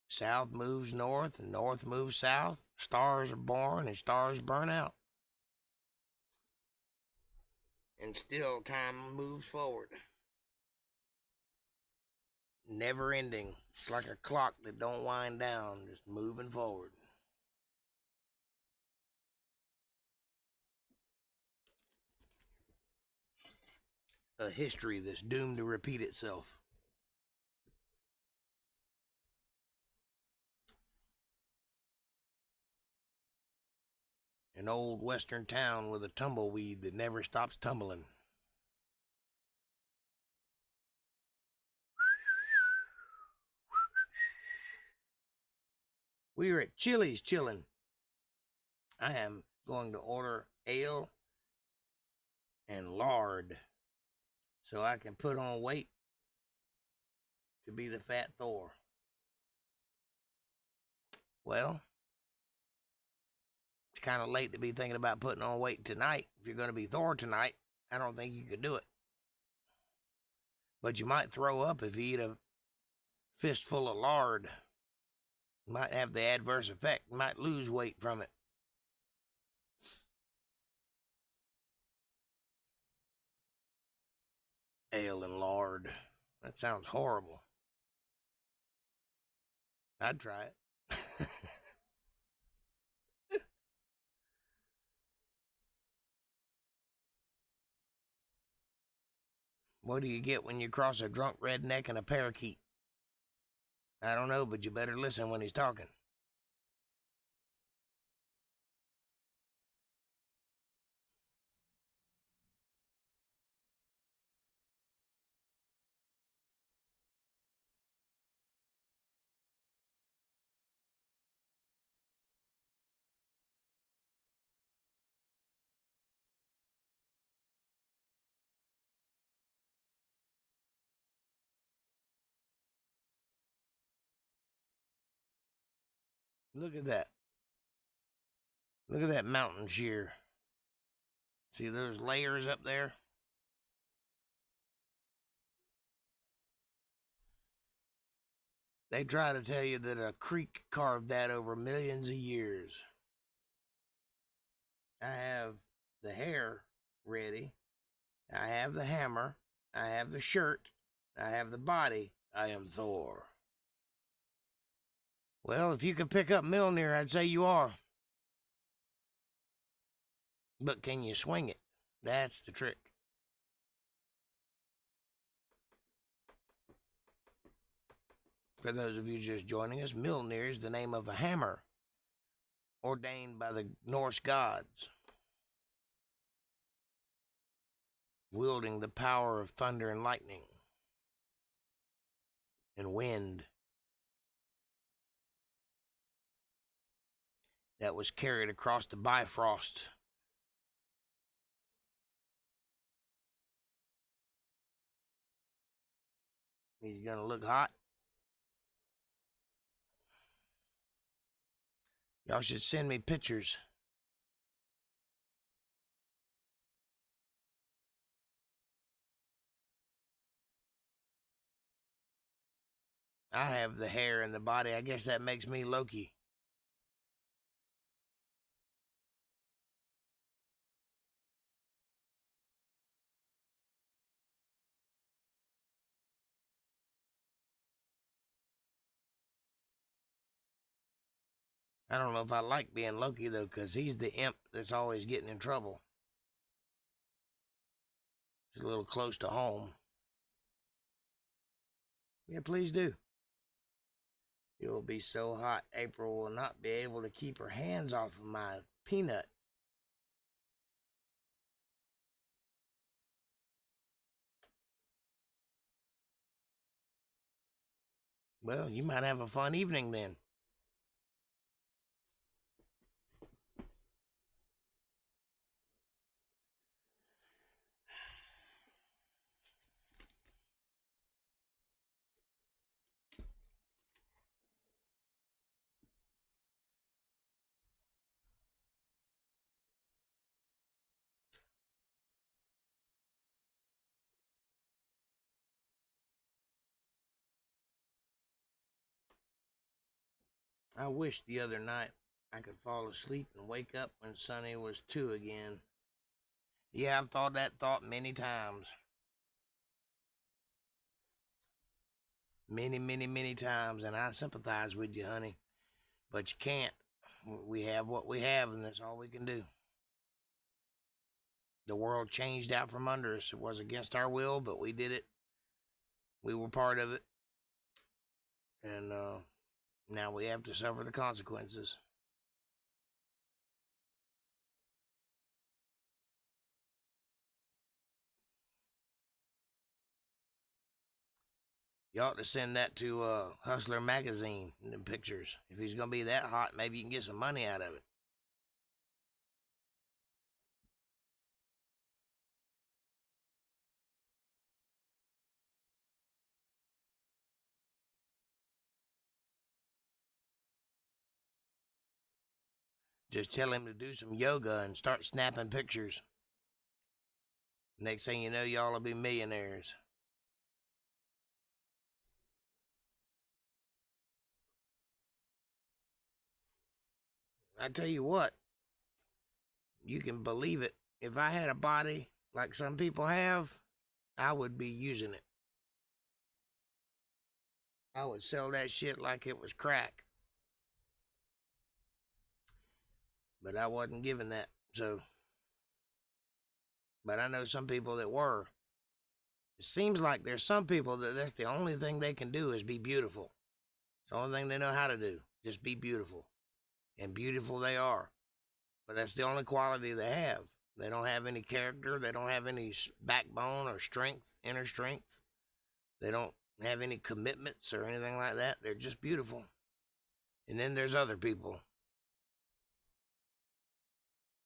South moves north, and north moves south. Stars are born, and stars burn out. And still time moves forward. Never ending. It's like a clock that don't wind down, just moving forward. A history that's doomed to repeat itself. An old western town with a tumbleweed that never stops tumbling. We are at Chili's chilling. I am going to order ale and lard so I can put on weight to be the fat Thor. Well, it's kind of late to be thinking about putting on weight tonight. If you're going to be Thor tonight, I don't think you could do it. But you might throw up if you eat a fistful of lard. You might have the adverse effect. You might lose weight from it. Ale and lard. That sounds horrible. I'd try it. What do you get when you cross a drunk redneck and a parakeet? I don't know, but you better listen when he's talking. Look at that. Look at that mountain shear. See those layers up there? They try to tell you that a creek carved that over millions of years. I have the hair ready. I have the hammer. I have the shirt. I have the body. I am Thor. Well, if you can pick up Milner, I'd say you are. But can you swing it? That's the trick. For those of you just joining us, Milner is the name of a hammer ordained by the Norse gods, wielding the power of thunder and lightning and wind that was carried across the Bifrost. He's gonna look hot. Y'all should send me pictures. I have the hair and the body. I guess that makes me Loki. I don't know if I like being Loki, though, because he's the imp that's always getting in trouble. It's a little close to home. Yeah, please do. It will be so hot, April will not be able to keep her hands off of my peanut. Well, you might have a fun evening then. I wish the other night I could fall asleep and wake up when Sonny was 2 again. Yeah, I've thought that thought many times. Many times, and I sympathize with you, honey. But you can't. We have what we have, and that's all we can do. The world changed out from under us. It was against our will, but we did it. We were part of it. And now we have to suffer the consequences. You ought to send that to Hustler Magazine in the pictures. If he's going to be that hot, maybe you can get some money out of it. Just tell him to do some yoga and start snapping pictures. Next thing you know, y'all will be millionaires. I tell you what, you can believe it. If I had a body like some people have, I would be using it. I would sell that shit like it was crack. But I wasn't given that, so. But I know some people that were. It seems like there's some people that's the only thing they can do is be beautiful. It's the only thing they know how to do, just be beautiful. And beautiful they are. But that's the only quality they have. They don't have any character. They don't have any backbone or strength, inner strength. They don't have any commitments or anything like that. They're just beautiful. And then there's other people.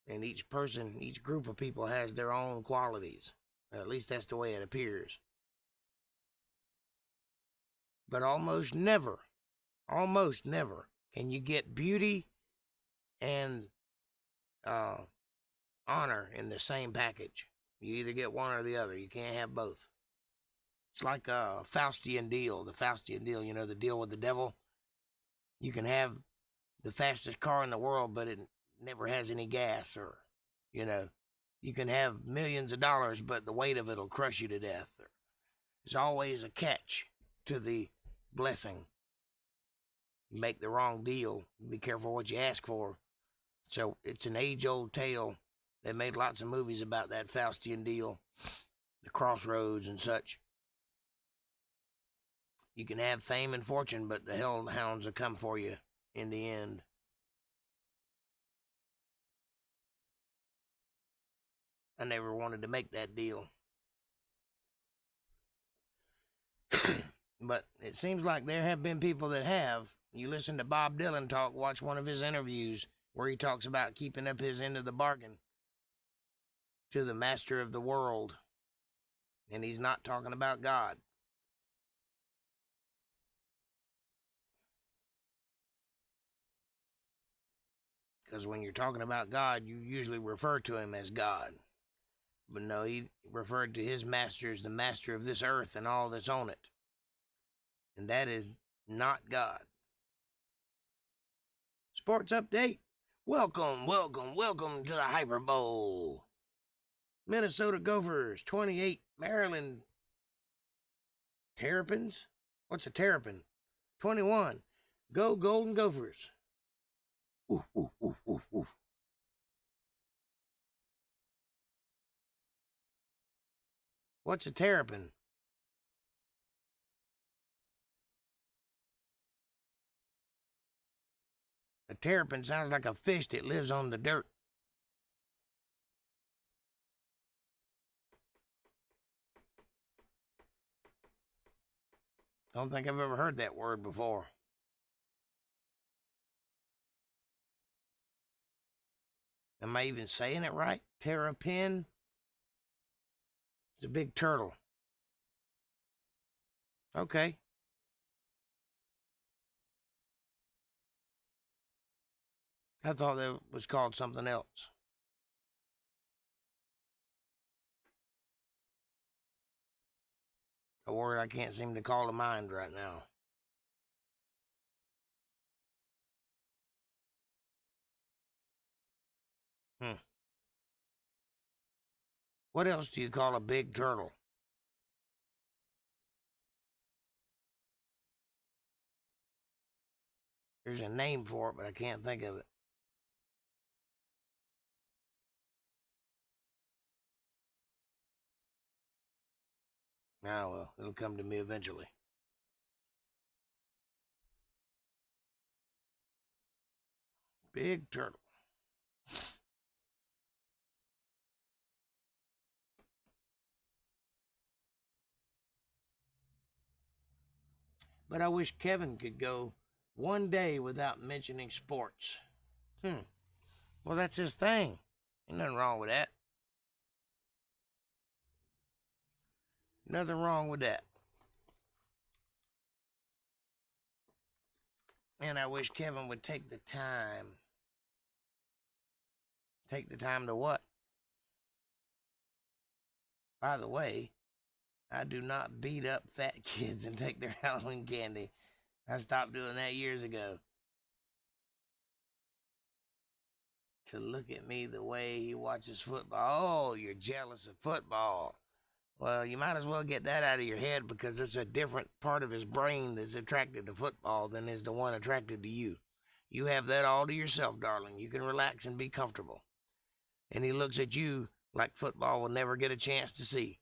And each person, each group of people has their own qualities. At least that's the way it appears. But almost never can you get beauty and honor in the same package. You either get one or the other. You can't have both. It's like a Faustian deal. The Faustian deal, you know, the deal with the devil. You can have the fastest car in the world, but it never has any gas, or, you know, you can have millions of dollars, but the weight of it will crush you to death. There's always a catch to the blessing. You make the wrong deal. Be careful what you ask for. So it's an age-old tale. They made lots of movies about that Faustian deal, the crossroads and such. You can have fame and fortune, but the hellhounds will come for you in the end. I never wanted to make that deal. But it seems like there have been people that have. You listen to Bob Dylan talk, watch one of his interviews where he talks about keeping up his end of the bargain to the master of the world. And he's not talking about God. Because when you're talking about God, you usually refer to him as God. But no, he referred to his master as the master of this earth and all that's on it. And that is not God. Sports update. Welcome to the Hyper Bowl. Minnesota Gophers, 28. Maryland Terrapins? What's a terrapin? 21. Go Golden Gophers. Oof, oof, oof, oof, oof. What's a terrapin? A terrapin sounds like a fish that lives on the dirt. Don't think I've ever heard that word before. Am I even saying it right? Terrapin? It's a big turtle. Okay. I thought that was called something else. A word I can't seem to call to mind right now. What else do you call a big turtle? There's a name for it, but I can't think of it. Ah, well, it'll come to me eventually. Big turtle. But I wish Kevin could go one day without mentioning sports. Well, that's his thing. Ain't nothing wrong with that. Nothing wrong with that. And I wish Kevin would take the time. Take the time to what? By the way, I do not beat up fat kids and take their Halloween candy. I stopped doing that years ago. To look at me the way he watches football. Oh, you're jealous of football. Well, you might as well get that out of your head because it's a different part of his brain that's attracted to football than is the one attracted to you. You have that all to yourself, darling. You can relax and be comfortable. And he looks at you like football will never get a chance to see.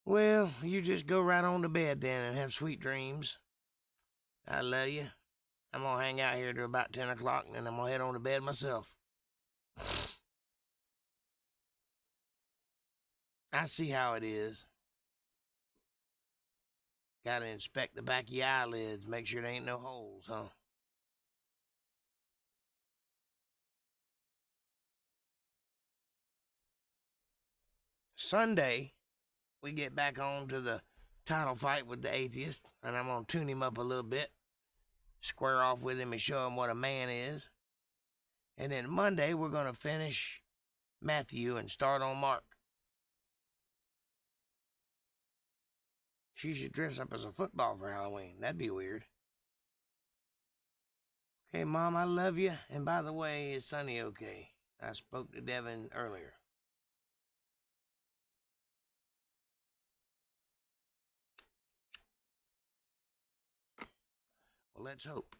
Well, you just go right on to bed then and have sweet dreams. I love you. I'm going to hang out here till about 10 o'clock and then I'm going to head on to bed myself. I see how it is. Gotta inspect the back of your eyelids, make sure there ain't no holes, huh? Sunday, we get back on to the title fight with the atheist, and I'm gonna tune him up a little bit, square off with him and show him what a man is. And then Monday, we're gonna finish Matthew and start on Mark. She should dress up as a football for Halloween. That'd be weird. Okay, Mom, I love you. And by the way, is Sonny okay? I spoke to Devin earlier. Well, let's hope.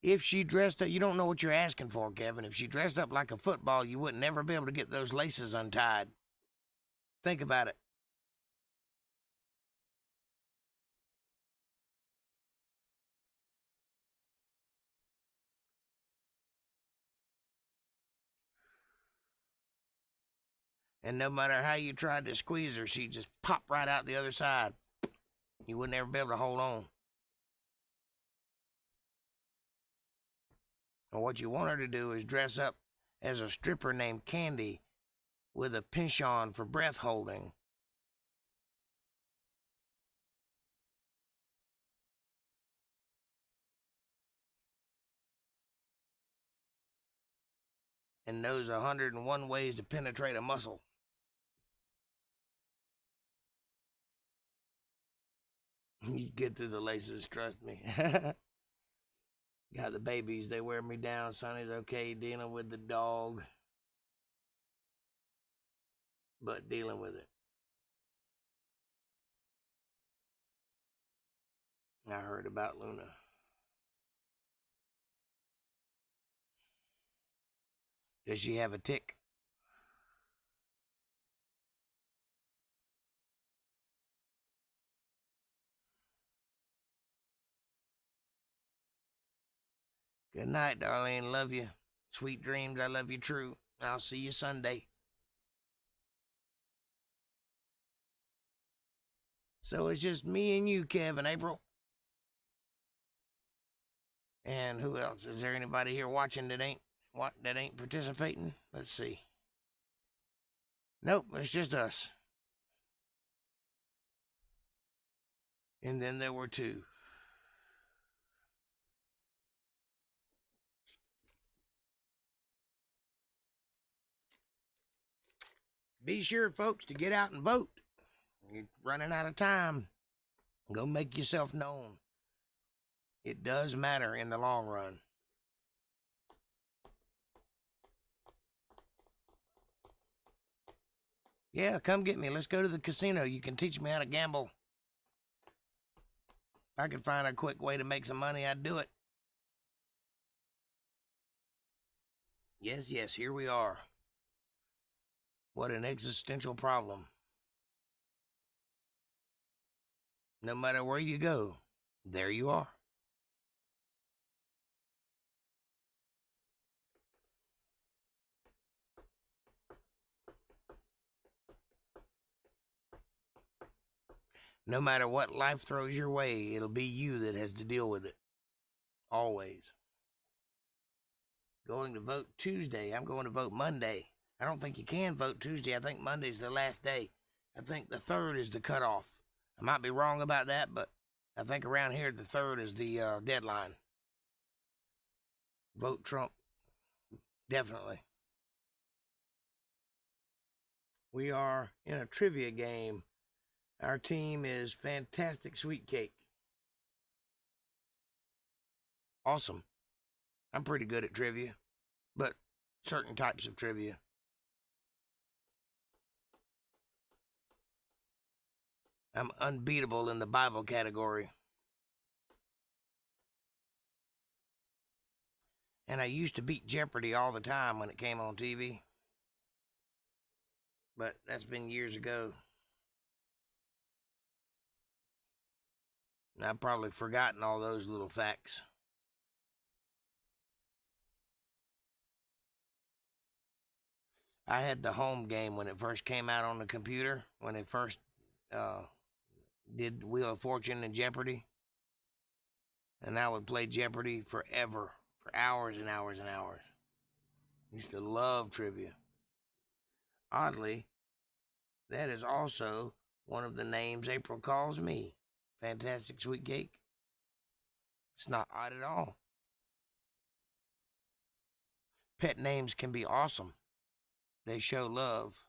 If she dressed up, you don't know what you're asking for, Kevin. If she dressed up like a football, you wouldn't never be able to get those laces untied. Think about it. And no matter how you tried to squeeze her, she'd just pop right out the other side. You wouldn't ever be able to hold on. And what you want her to do is dress up as a stripper named Candy with a pinch-on for breath holding. And knows 101 ways to penetrate a muscle. You get through the laces, trust me. Got the babies, they wear me down. Sonny's okay dealing with the dog, but dealing with it. I heard about Luna. Does she have a tick? Good night, Darlene. Love you. Sweet dreams. I love you true. I'll see you Sunday. So it's just me and you, Kev and April. And who else? Is there anybody here watching that ain't participating? Let's see. Nope, it's just us. And then there were two. Be sure, folks, to get out and vote. You're running out of time. Go make yourself known. It does matter in the long run. Yeah, come get me. Let's go to the casino. You can teach me how to gamble. If I could find a quick way to make some money, I'd do it. Yes, here we are. What an existential problem. No matter where you go, there you are. No matter what life throws your way, it'll be you that has to deal with it. Always. Going to vote Tuesday. I'm going to vote Monday. I don't think you can vote Tuesday. I think Monday's the last day. I think the 3rd is the cutoff. I might be wrong about that, but I think around here the 3rd is the deadline. Vote Trump. Definitely. We are in a trivia game. Our team is Fantastic Sweet Cake. Awesome. I'm pretty good at trivia, but certain types of trivia. I'm unbeatable in the Bible category. And I used to beat Jeopardy all the time when it came on TV. But that's been years ago. And I've probably forgotten all those little facts. I had the home game when it first came out on the computer, when it first did Wheel of Fortune and Jeopardy. And I would play Jeopardy forever, for hours and hours and hours. Used to love trivia. Oddly, that is also one of the names April calls me. Fantastic Sweet Cake. It's not odd at all. Pet names can be awesome. They show love.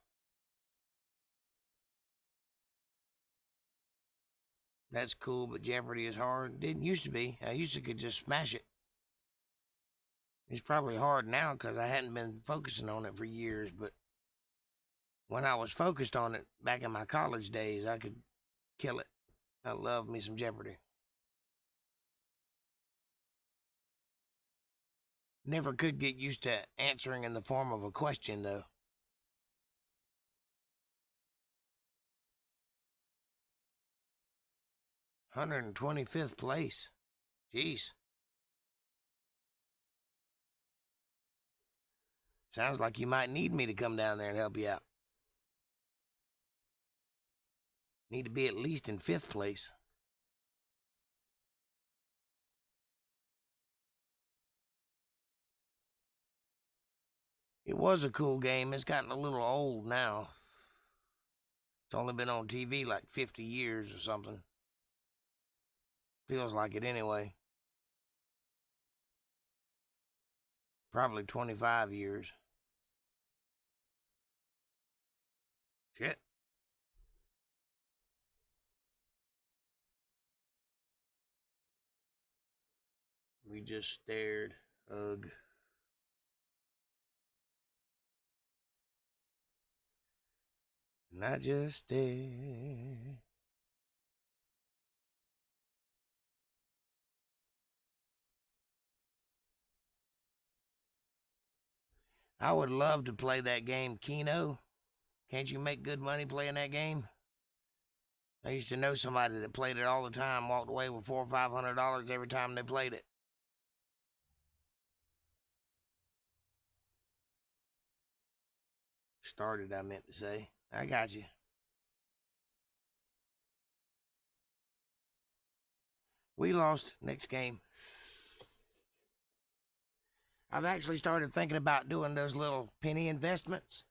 That's cool, but Jeopardy is hard. Didn't used to be. I used to could just smash it. It's probably hard now because I hadn't been focusing on it for years, but when I was focused on it back in my college days, I could kill it. I love me some Jeopardy. Never could get used to answering in the form of a question, though. $125th place. Jeez. Sounds like you might need me to come down there and help you out. Need to be at least in 5th place. It was a cool game. It's gotten a little old now. It's only been on TV like 50 years or something. Feels like it anyway. Probably 25 years. Shit. We just stared. Ugh. And I just stared. I would love to play that game, Keno. Can't you make good money playing that game? I used to know somebody that played it all the time, walked away with $400 or $500 every time they played it. Started, I meant to say. I got you. We lost. Next game. I've actually started thinking about doing those little penny investments.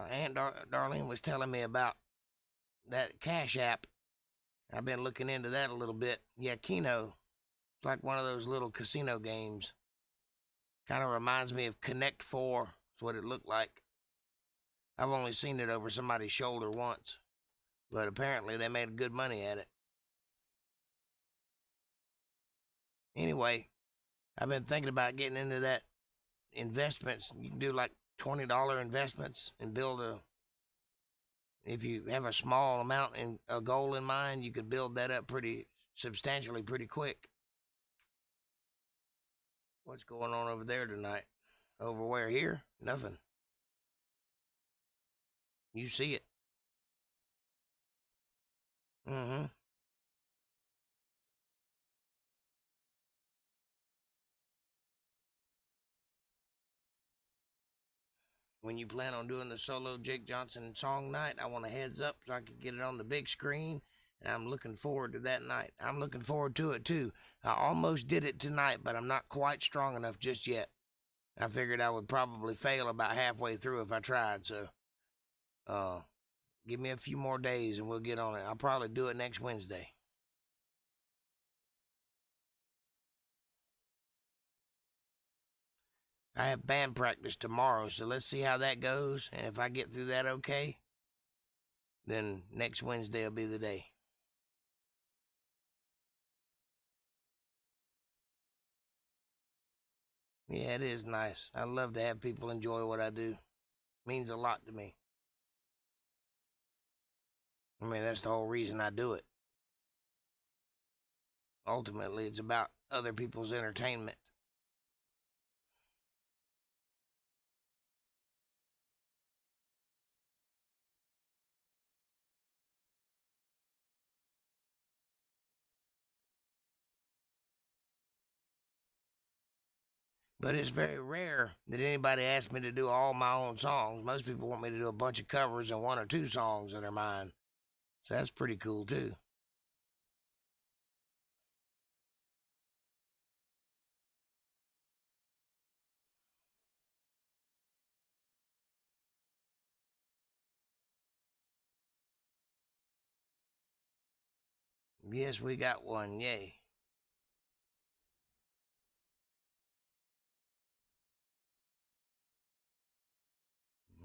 Aunt Darlene was telling me about that Cash App. I've been looking into that a little bit. Yeah, Keno. It's like one of those little casino games. Kind of reminds me of Connect 4. That's what it looked like. I've only seen it over somebody's shoulder once, but apparently they made good money at it. Anyway, I've been thinking about getting into that investments. You can do like $20 investments and build if you have a small amount and a goal in mind, you could build that up pretty substantially pretty quick. What's going on over there tonight? Over where? Here? Nothing. You see it. Mm-hmm. When you plan on doing the solo Jake Johnson song night, I want a heads up so I can get it on the big screen, and I'm looking forward to that night. I'm looking forward to it too. I almost did it tonight, but I'm not quite strong enough just yet. I figured I would probably fail about halfway through if I tried, so give me a few more days and we'll get on it. I'll probably do it next Wednesday. I have band practice tomorrow, so let's see how that goes, and if I get through that okay, then next Wednesday will be the day. Yeah, it is nice. I love to have people enjoy what I do. Means a lot to me. I mean, that's the whole reason I do it. Ultimately, it's about other people's entertainment. But it's very rare that anybody asks me to do all my own songs. Most people want me to do a bunch of covers and one or two songs that are mine. So that's pretty cool, too. Yes, we got one. Yay.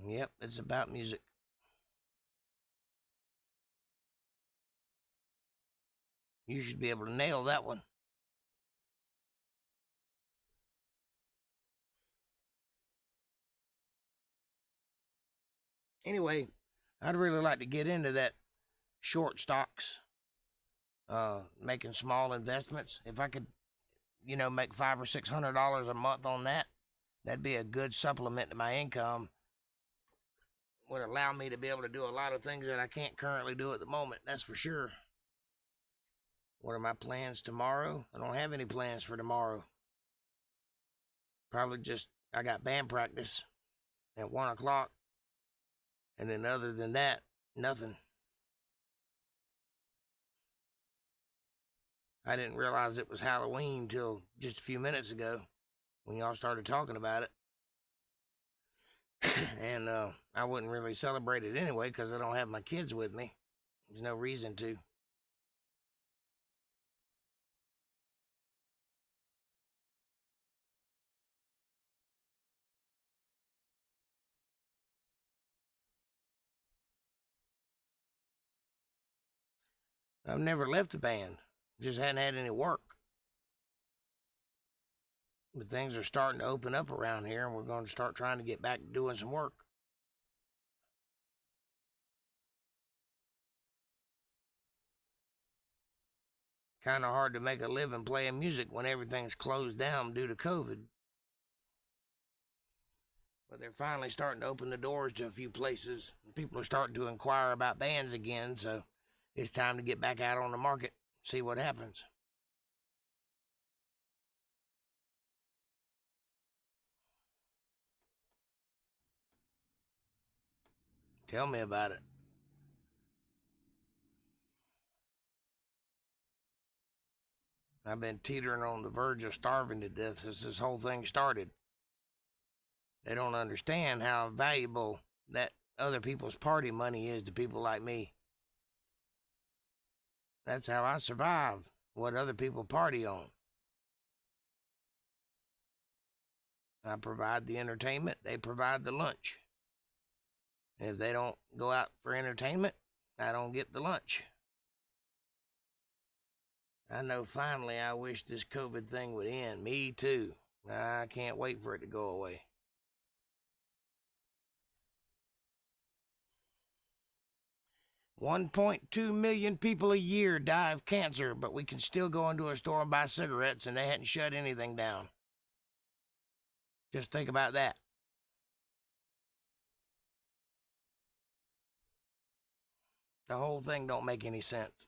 Yep, it's about music. You should be able to nail that one. Anyway, I'd really like to get into that short stocks, making small investments. If I could, make $500 or $600 a month on that, that'd be a good supplement to my income. Would allow me to be able to do a lot of things that I can't currently do at the moment, that's for sure. What are my plans tomorrow? I don't have any plans for tomorrow. Probably just, I got band practice at 1 o'clock. And then other than that, nothing. I didn't realize it was Halloween till just a few minutes ago when y'all started talking about it. And I wouldn't really celebrate it anyway because I don't have my kids with me. There's no reason to. I've never left the band. Just hadn't had any work. But things are starting to open up around here, and we're going to start trying to get back to doing some work. Kind of hard to make a living playing music when everything's closed down due to COVID. But they're finally starting to open the doors to a few places. People are starting to inquire about bands again, so it's time to get back out on the market, see what happens. Tell me about it. I've been teetering on the verge of starving to death since this whole thing started. They don't understand how valuable that other people's party money is to people like me. That's how I survive, what other people party on. I provide the entertainment, they provide the lunch. And if they don't go out for entertainment, I don't get the lunch. I know finally I wish this COVID thing would end. Me too. I can't wait for it to go away. $1.2 million people a year die of cancer, but we can still go into a store and buy cigarettes, and they hadn't shut anything down. Just think about that. The whole thing don't make any sense.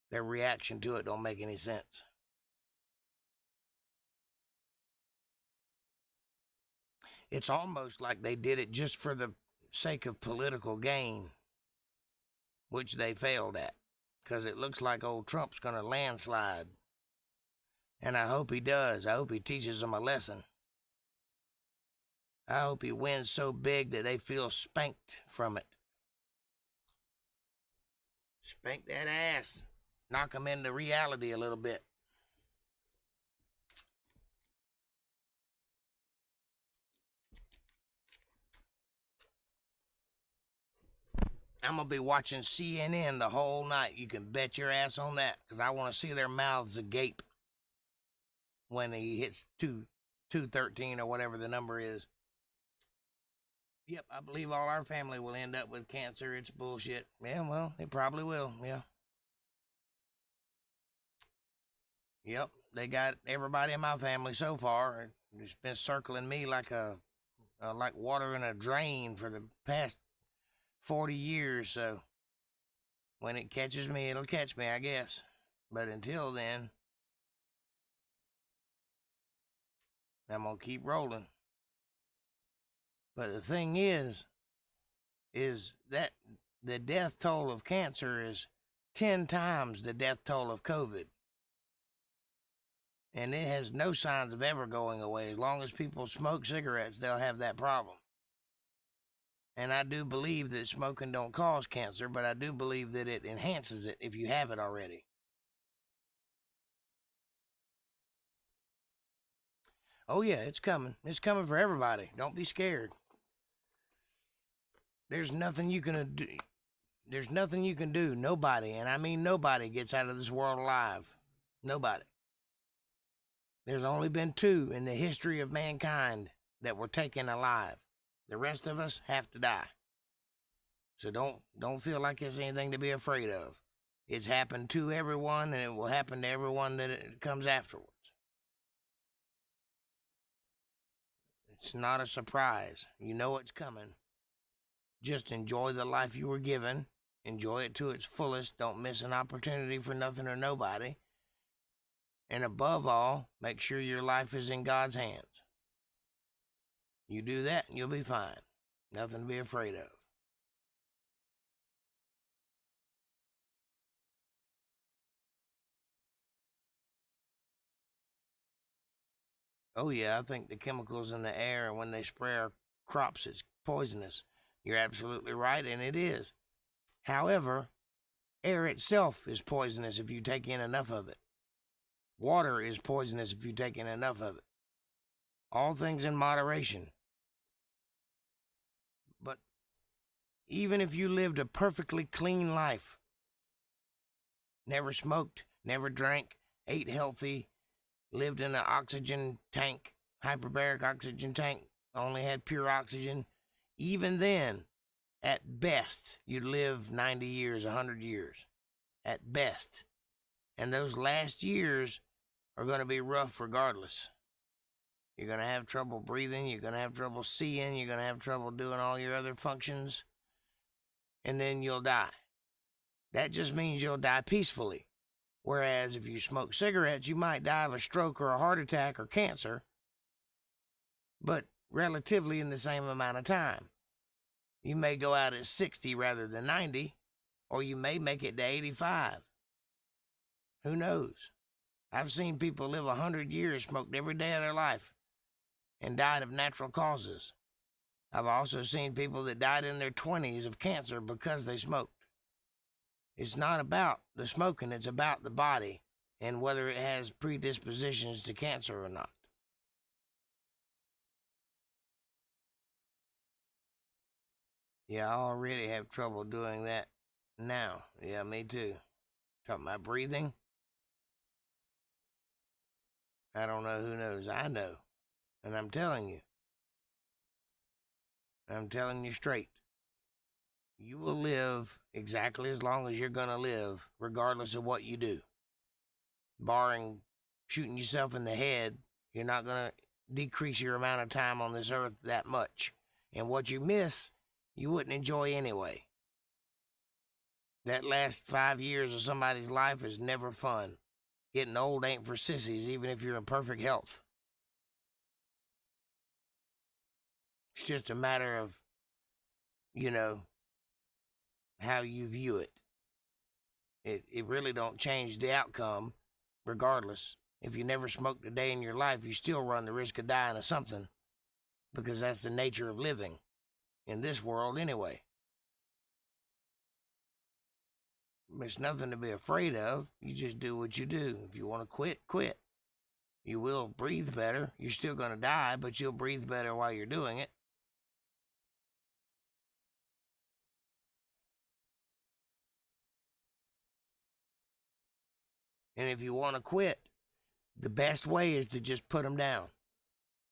Their reaction to it don't make any sense. It's almost like they did it just for the sake of political gain, which they failed at, because it looks like old Trump's going to landslide. And I hope he does. I hope he teaches them a lesson. I hope he wins so big that they feel spanked from it. Spank that ass. Knock them into reality a little bit. I'm going to be watching CNN the whole night. You can bet your ass on that, because I want to see their mouths agape when he hits 213 or whatever the number is. Yep, I believe all our family will end up with cancer. It's bullshit. Yeah, well, it probably will, yeah. Yep, they got everybody in my family so far. It's been circling me like like water in a drain for the past 40 years, so when it catches me, it'll catch me, I guess. But until then, I'm gonna keep rolling. But the thing is that the death toll of cancer is 10 times the death toll of COVID. And it has no signs of ever going away. As long as people smoke cigarettes, they'll have that problem. And I do believe that smoking don't cause cancer, but I do believe that it enhances it if you have it already. Oh yeah, it's coming. It's coming for everybody. Don't be scared. There's nothing you can do. There's nothing you can do. Nobody, and I mean nobody, gets out of this world alive. Nobody. There's only been 2 in the history of mankind that were taken alive. The rest of us have to die. So don't feel like it's anything to be afraid of. It's happened to everyone, and it will happen to everyone that it comes afterwards. It's not a surprise. You know it's coming. Just enjoy the life you were given. Enjoy it to its fullest. Don't miss an opportunity for nothing or nobody. And above all, make sure your life is in God's hands. You do that and you'll be fine. Nothing to be afraid of. Oh yeah, I think the chemicals in the air and when they spray our crops, it's poisonous. You're absolutely right, and it is. However, air itself is poisonous if you take in enough of it. Water is poisonous if you take in enough of it. All things in moderation. But even if you lived a perfectly clean life, never smoked, never drank, ate healthy, lived in an oxygen tank, hyperbaric oxygen tank, only had pure oxygen, even then, at best, you'd live 90 years, 100 years. At best. And those last years are going to be rough regardless. You're going to have trouble breathing, you're going to have trouble seeing, you're going to have trouble doing all your other functions, and then you'll die. That just means you'll die peacefully. Whereas if you smoke cigarettes, you might die of a stroke or a heart attack or cancer, but relatively in the same amount of time. You may go out at 60 rather than 90, or you may make it to 85. Who knows? I've seen people live 100 years, smoked every day of their life, and died of natural causes. I've also seen people that died in their 20s of cancer because they smoked. It's not about the smoking, it's about the body and whether it has predispositions to cancer or not. Yeah, I already have trouble doing that now. Yeah, me too. Talking about breathing? I don't know, who knows? I know. And I'm telling you. I'm telling you straight. You will live exactly as long as you're going to live, regardless of what you do. Barring shooting yourself in the head, you're not going to decrease your amount of time on this earth that much. And what you miss, you wouldn't enjoy anyway. That last 5 years of somebody's life is never fun. Getting old ain't for sissies, even if you're in perfect health. It's just a matter of, how you view it. It really don't change the outcome, regardless. If you never smoked a day in your life, you still run the risk of dying of something, because that's the nature of living, in this world anyway. There's nothing to be afraid of. You just do what you do. If you want to quit, quit. You will breathe better. You're still going to die, but you'll breathe better while you're doing it. And if you want to quit, the best way is to just put them down.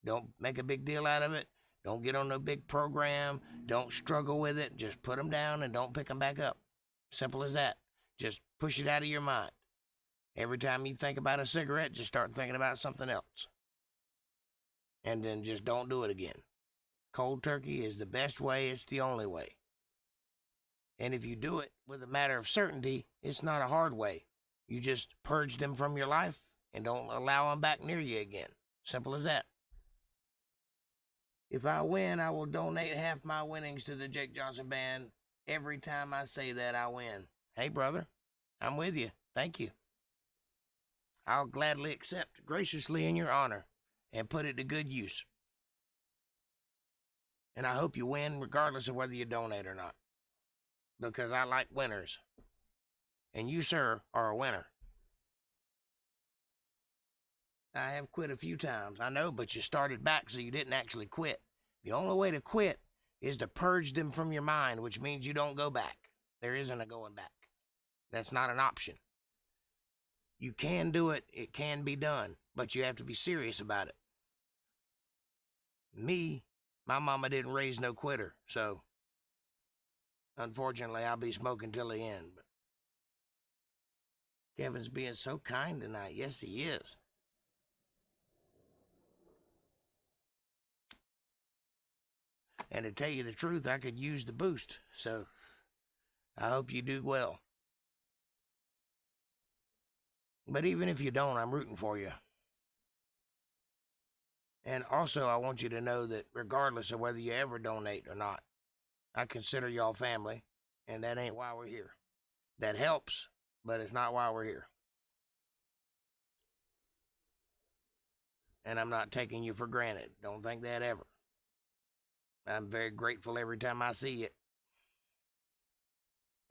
Don't make a big deal out of it. Don't get on no big program. Don't struggle with it. Just put them down and don't pick them back up. Simple as that. Just push it out of your mind. Every time you think about a cigarette, just start thinking about something else. And then just don't do it again. Cold turkey is the best way. It's the only way. And if you do it with a matter of certainty, it's not a hard way. You just purge them from your life and don't allow them back near you again. Simple as that. If I win, I will donate half my winnings to the Jake Johnson Band. Every time I say that, I win. Hey, brother, I'm with you. Thank you. I'll gladly accept graciously in your honor and put it to good use. And I hope you win regardless of whether you donate or not, because I like winners. And you, sir, are a winner. I have quit a few times, I know, but you started back, so you didn't actually quit. The only way to quit is to purge them from your mind, which means you don't go back. There isn't a going back. That's not an option. You can do it, it can be done, but you have to be serious about it. Me, my mama didn't raise no quitter, so Unfortunately, I'll be smoking till the end. But Kevin's being so kind tonight. Yes, he is. And to tell you the truth, I could use the boost. So I hope you do well. But even if you don't, I'm rooting for you. And also, I want you to know that regardless of whether you ever donate or not, I consider y'all family, and that ain't why we're here. That helps, but it's not why we're here. And I'm not taking you for granted. Don't think that ever. I'm very grateful every time I see it.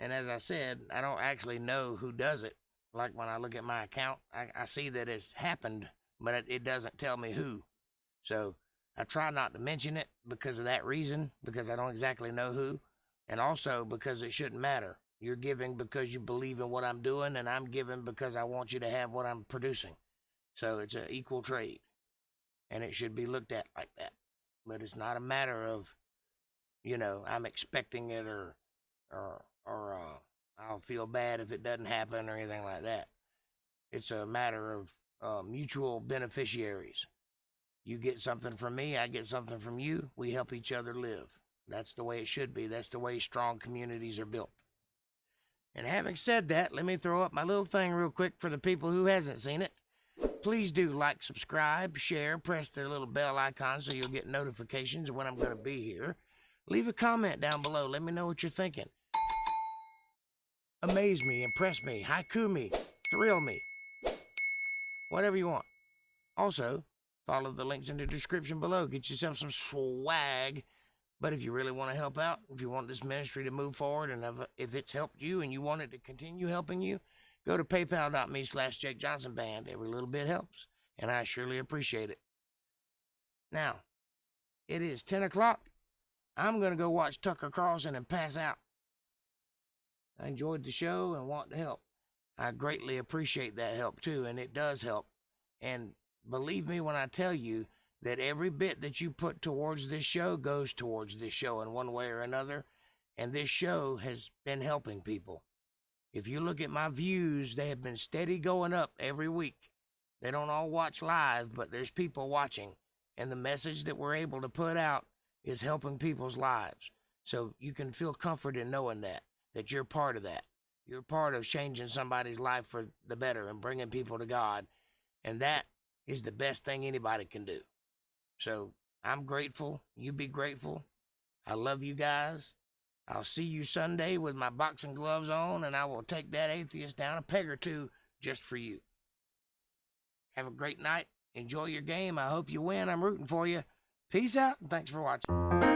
And as I said, I don't actually know who does it. Like when I look at my account, I see that it's happened, but it doesn't tell me who. So I try not to mention it because of that reason, because I don't exactly know who, and also because it shouldn't matter. You're giving because you believe in what I'm doing, and I'm giving because I want you to have what I'm producing. So it's an equal trade, and it should be looked at like that. But it's not a matter of, I'm expecting it or I'll feel bad if it doesn't happen or anything like that. It's a matter of mutual beneficiaries. You get something from me, I get something from you. We help each other live. That's the way it should be. That's the way strong communities are built. And having said that, let me throw up my little thing real quick for the people who hasn't seen it. Please do like, subscribe, share, press the little bell icon so you'll get notifications of when I'm going to be here. Leave a comment down below. Let me know what you're thinking. Amaze me, impress me, haiku me, thrill me. Whatever you want. Also, follow the links in the description below. Get yourself some swag. But if you really want to help out, if you want this ministry to move forward, and if it's helped you and you want it to continue helping you, go to paypal.me/JakeJohnsonBand. Every little bit helps, and I surely appreciate it. Now, it is 10 o'clock. I'm going to go watch Tucker Carlson and pass out. I enjoyed the show and want to help. I greatly appreciate that help, too, and it does help. And believe me when I tell you that every bit that you put towards this show goes towards this show in one way or another, and this show has been helping people. If you look at my views, they have been steady going up every week. They don't all watch live, but there's people watching, and the message that we're able to put out is helping people's lives. So you can feel comfort in knowing that you're part of that. You're part of changing somebody's life for the better and bringing people to God, and that is the best thing anybody can do. So I'm grateful. You be grateful. I love you guys. I'll see you Sunday with my boxing gloves on, and I will take that atheist down a peg or two just for you. Have a great night. Enjoy your game. I hope you win. I'm rooting for you. Peace out, and thanks for watching.